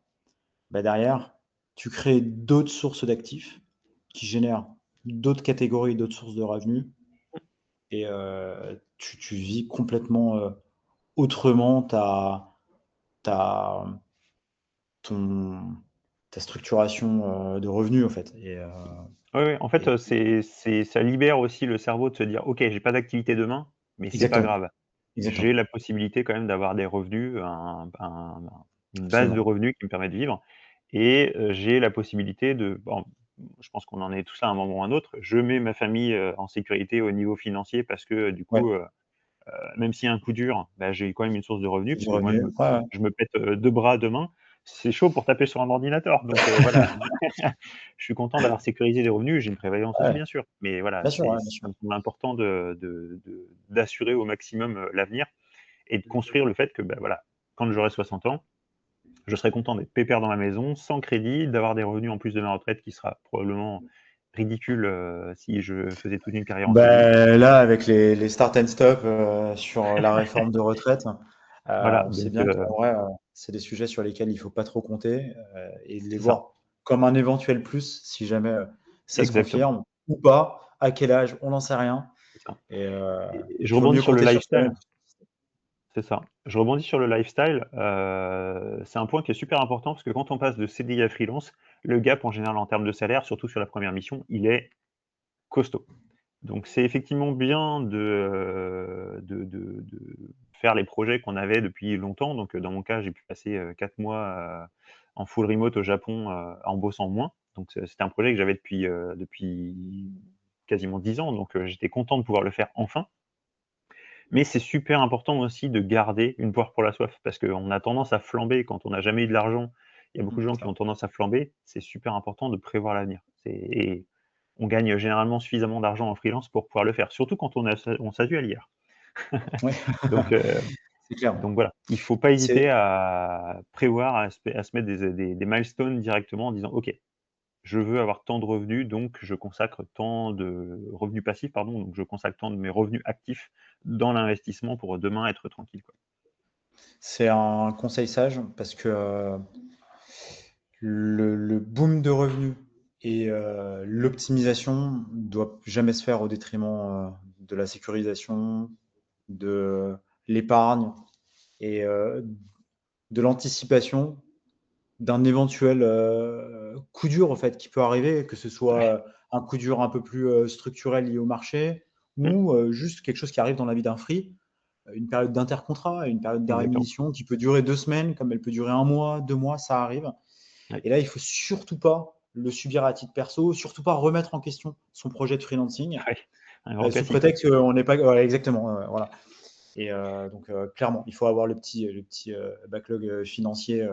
bah derrière, tu crées d'autres sources d'actifs qui génèrent d'autres catégories, d'autres sources de revenus. Et tu vis complètement autrement ta, ton, ta structuration de revenus, en fait.
Oui, oui, en fait,
Et
ça libère aussi le cerveau de se dire: «OK, j'ai pas d'activité demain, mais c'est pas
exactement,
grave. J'ai
exactement,
la possibilité quand même d'avoir des revenus, une base de
absolument.
revenus qui me permet de vivre et j'ai la possibilité de» bon, je pense qu'on en est tous là à un moment ou à un autre. Je mets ma famille, en sécurité au niveau financier parce que, du
Ouais,
coup, même s'il y a un coup dur, bah, j'ai quand même une source de revenus
du
parce que moi
revenu. Ouais, ouais.
je me pète, 2 bras demain, c'est chaud pour taper sur un ordinateur donc voilà. Je suis content d'avoir sécurisé des revenus, j'ai une prévoyance aussi
Ouais,
bien sûr, mais voilà,
bien sûr, ouais, bien sûr.
ça me semble important d'assurer au maximum, l'avenir et de construire le fait que, bah, voilà, quand j'aurai 60 ans, je serai content d'être pépère dans ma maison, sans crédit, d'avoir des revenus en plus de ma retraite qui sera probablement ridicule, si je faisais toute une carrière en CDI.
Ben, là, avec les start and stop sur la réforme de retraite,
Voilà,
on sait
donc
bien qu'en vrai, c'est des sujets sur lesquels il faut pas trop compter et de les
c'est ça,
voir comme un éventuel plus si jamais ça se
exactement,
confirme ou pas, à quel âge, on n'en sait rien.
c'est ça
Et
et je
il vaut
rebondis
mieux
sur le
compter sur
lifestyle.
soi-même.
C'est ça. Je rebondis sur le lifestyle, c'est un point qui est super important parce que quand on passe de CDI à freelance, le gap en général en termes de salaire, surtout sur la première mission, il est costaud. Donc c'est effectivement bien de faire les projets qu'on avait depuis longtemps. Donc, dans mon cas, j'ai pu passer, 4 mois, en full remote au Japon, en bossant moins. Donc c'était un projet que j'avais depuis quasiment 10 ans, donc, j'étais content de pouvoir le faire enfin. Mais c'est super important aussi de garder une poire pour la soif, parce qu'on a tendance à flamber quand on n'a jamais eu de l'argent. Il y a beaucoup de gens qui
Ça.
ont tendance à flamber. C'est super important de prévoir l'avenir. Et on gagne généralement suffisamment d'argent en freelance pour pouvoir le faire, surtout quand on s'assume à l'IR.
Ouais,
Donc,
c'est clair.
donc voilà, il faut pas
C'est
hésiter à prévoir, à se mettre des milestones directement en disant: «OK, je veux avoir tant de revenus, donc je consacre tant de revenus passifs, pardon, donc je consacre tant de mes revenus actifs dans l'investissement pour demain être tranquille, quoi».
c'est un conseil sage parce que le boom de revenus et l'optimisation ne doit jamais se faire au détriment de la sécurisation, de l'épargne et de l'anticipation d'un éventuel coup dur en fait qui peut arriver, que ce soit
Ouais.
un coup dur un peu plus structurel lié au marché
Mmh,
ou juste quelque chose qui arrive dans la vie d'un free, une période d'intercontrat, une période d'arrêt de
exactement.
mission qui peut durer 2 semaines, comme elle peut durer un mois, 2 mois, ça arrive.
Oui,
Et là, il faut surtout pas le subir à titre perso, surtout pas remettre en question son projet de freelancing
oui, un grand
sous
classique.
prétexte qu'on n'est pas. Voilà, exactement. Voilà. Et donc, clairement, il faut avoir le petit backlog financier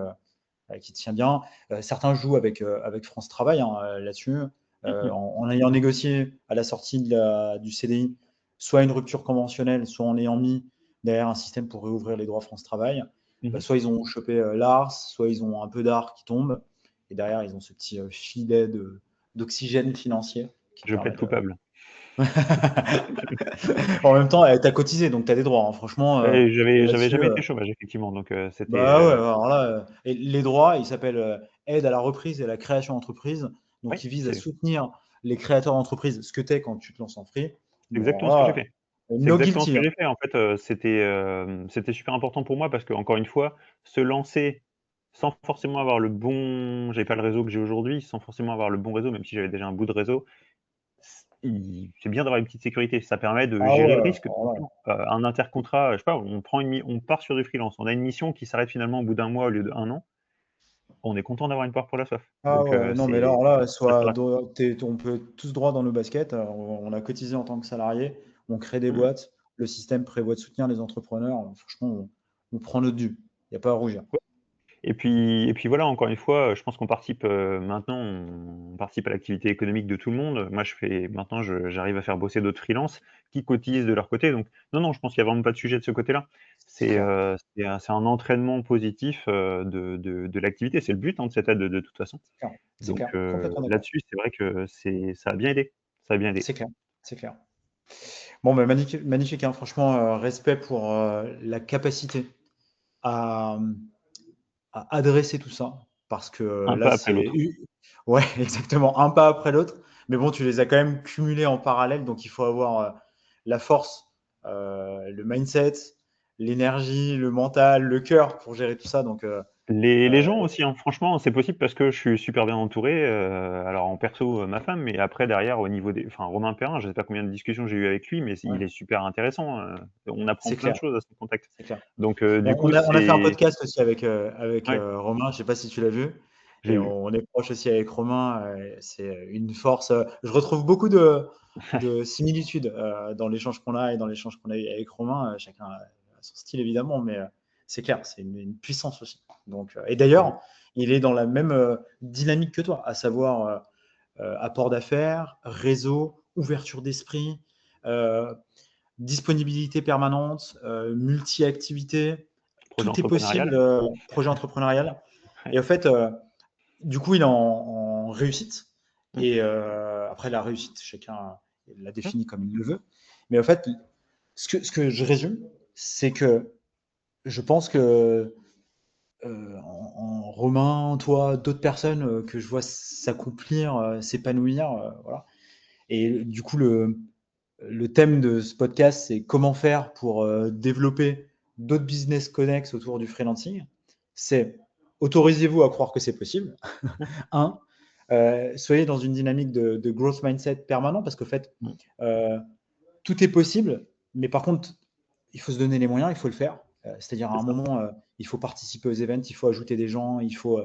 qui tient bien. Certains jouent avec France Travail hein, là-dessus,
Mmh mh.
en ayant négocié à la sortie du CDI, soit une rupture conventionnelle, soit en ayant mis derrière un système pour réouvrir les droits France Travail.
Mmh.
Soit ils ont chopé l'ARS, soit ils ont un peu d'art qui tombe, et derrière ils ont ce petit filet d'oxygène financier qui
Je
permet
plaide
de.
coupable.
En même temps, tu as cotisé, donc tu as des droits. Hein. Franchement,
J'avais
là-dessus,
jamais été chômage effectivement, donc c'était,
bah ouais, alors là, et les droits, ils s'appellent aide à la reprise et à la création d'entreprise.
oui,
Donc, ils visent à
c'est
soutenir les créateurs d'entreprises, ce que tu es quand tu te lances en free. Bon,
exactement
alors
ce que j'ai
là,
fait. C'est
no
exactement ce
guilty.
que
Hein.
j'ai fait. En fait, c'était super important pour moi parce qu'encore une fois, se lancer sans forcément avoir le bon j'avais pas le réseau que j'ai aujourd'hui, sans forcément avoir le bon réseau, même si j'avais déjà un bout de réseau, c'est bien d'avoir une petite sécurité. Ça permet de
Ah
gérer le
ouais,
risque, tout
alors là,
simplement. Un intercontrat, je sais pas, on part sur du freelance, on a une mission qui s'arrête finalement au bout d'un mois au lieu d'1 an, on est content d'avoir une part pour la soif.
ah
Donc
ouais, non, mais là,
c'est
alors là,
ça
soit
sera cool.
on peut tous droit dans nos baskets, on a cotisé en tant que salarié, on crée des
Mmh.
boîtes, le système prévoit de soutenir les entrepreneurs. Franchement, on prend notre dû. Il n'y a pas à rougir.
Et puis voilà, encore une fois, je pense qu'on participe, maintenant, on participe à l'activité économique de tout le monde. Moi, j'arrive à faire bosser d'autres freelances qui cotisent de leur côté. Donc non, non, je pense qu'il y a vraiment pas de sujet de ce côté-là.
C'est clair.
C'est un entraînement positif, de l'activité. C'est le but, hein, de cette aide de toute façon.
C'est clair. C'est
Donc
clair. Complètement d'accord.
là-dessus, c'est vrai que ça a bien aidé. Ça a bien aidé.
C'est clair. C'est clair. Bon, bah, magnifique, magnifique hein. Franchement, respect pour la capacité à, à adresser tout ça. Parce que
Un
là,
pas après
c'est.
l'autre.
Ouais, exactement, un pas après l'autre. Mais bon, tu les as quand même cumulés en parallèle. Donc, il faut avoir la force, le mindset, l'énergie, le mental, le cœur pour gérer tout ça. Donc,
Les
euh,
gens aussi, hein, franchement, c'est possible parce que je suis super bien entouré, alors en perso, ma femme, mais après derrière au niveau des Romain Perrin, je sais pas combien de discussions j'ai eues avec lui, mais
ouais,
il est super intéressant, on apprend
c'est
plein de
clair.
choses à son contact.
C'est clair.
Donc
On,
du coup,
on a fait un
c'est
podcast aussi avec
ouais,
Romain, je ne sais pas si tu l'as vu,
j'ai
et
vu.
on est proche aussi avec Romain. C'est une force. Je retrouve beaucoup de similitudes dans l'échange qu'on a et dans l'échange qu'on a eu avec Romain. Chacun a son style évidemment, mais c'est clair, c'est une puissance aussi. Donc, et
Mmh.
d'ailleurs, il est dans la même dynamique que toi, à savoir apport d'affaires, réseau, ouverture d'esprit. euh, Disponibilité permanente, multi-activité,
Projet
tout est possible,
entrepreneurial.
projet entrepreneurial.
Ouais.
Et en fait, du coup, il est en réussite.
Mmh.
Et après, la réussite, chacun la
Mmh.
définit comme il le veut. Mais en fait, ce que je résume, c'est que je pense que en Romain, toi, d'autres personnes que je vois s'accomplir, s'épanouir, voilà. Et du coup, le thème de ce podcast, c'est comment faire pour développer d'autres business connexes autour du freelancing. C'est autorisez-vous à croire que c'est possible. Un. soyez dans une dynamique de growth mindset permanent parce qu'en fait,
Mmh.
tout est possible, mais par contre, il faut se donner les moyens, il faut le faire. C'est-à-dire à
C'est
un
ça.
moment, il faut participer aux events, il faut ajouter des gens, il faut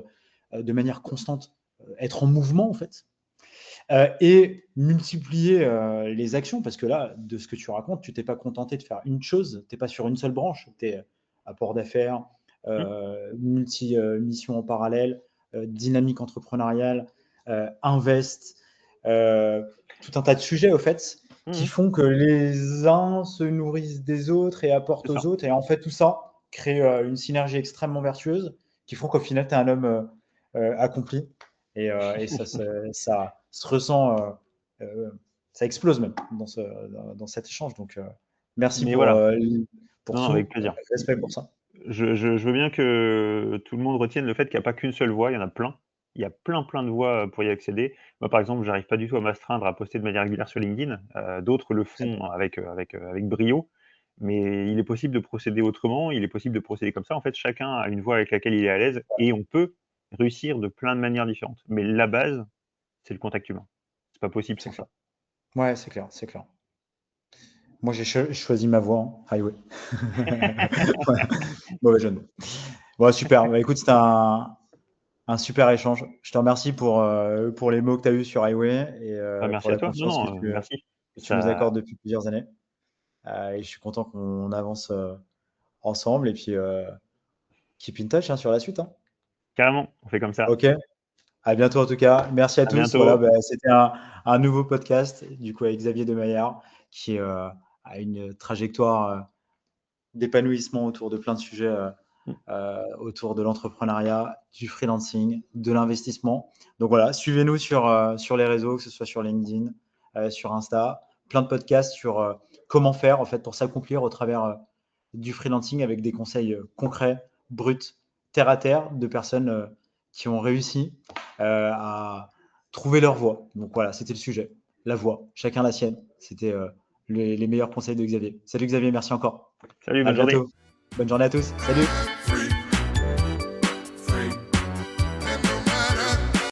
de manière constante être en mouvement en fait. Et multiplier les actions, parce que là, de ce que tu racontes, tu t'es pas contenté de faire une chose, tu n'es pas sur une seule branche, tu es apport d'affaires,
Mmh.
multi-mission en parallèle, dynamique entrepreneuriale, invest, tout un tas de sujets au fait
Mmh
qui
mh.
font que les uns se nourrissent des autres et
C'est
apportent aux
ça.
autres. Et en fait, tout ça crée une synergie extrêmement vertueuse qui font qu'au final, tu es un homme accompli. Et ça se ressent, ça explose même dans cet échange. Donc, merci
Mais voilà.
pour
Non, non, avec
tout.
plaisir.
Respect pour ça.
Je veux bien que tout le monde retienne le fait qu'il y a pas qu'une seule voie, il y en a plein. Il y a plein, plein de voies, pour y accéder. Moi, par exemple, j'arrive pas du tout à m'astreindre à poster de manière régulière sur LinkedIn. D'autres le
Très bien.
font avec brio, mais il est possible de procéder autrement, il est possible de procéder comme ça. En fait, chacun a une voie avec laquelle il est à l'aise et on peut réussir de plein de manières différentes. Mais la base, c'est le contact humain. C'est pas possible
C'est
sans
clair.
ça.
Ouais, c'est clair, c'est clair. Moi, j'ai choisi ma voie, hein, highway. Ouais, mauvais jeu de mots. Bon, super. Bah, écoute, c'était un super échange. Je te remercie pour les mots que tu as eus sur highway et
Bah,
pour
merci à
la
toi. Non,
confiance
non, merci.
que tu nous
Ça
accordes depuis plusieurs années. Et je suis content qu'on avance ensemble et puis keep in touch hein, sur la suite. Hein.
carrément, on fait comme ça.
Ok. À bientôt en tout cas. Merci à
À
tous. Voilà,
bientôt.
bah, c'était un nouveau podcast du coup avec Xavier Demaillard qui a une trajectoire d'épanouissement autour de plein de sujets
Mmh.
autour de l'entrepreneuriat, du freelancing, de l'investissement. Donc voilà, suivez-nous sur les réseaux, que ce soit sur LinkedIn, sur Insta, plein de podcasts sur comment faire en fait pour s'accomplir au travers du freelancing avec des conseils concrets, bruts, terre à terre de personnes qui ont réussi à trouver leur voie. Donc voilà, c'était le sujet, la voie, chacun la sienne. C'était les meilleurs conseils de Xavier. Salut Xavier, merci encore.
Salut,
À
bonne journée.
bientôt. Bonne journée à tous. Salut.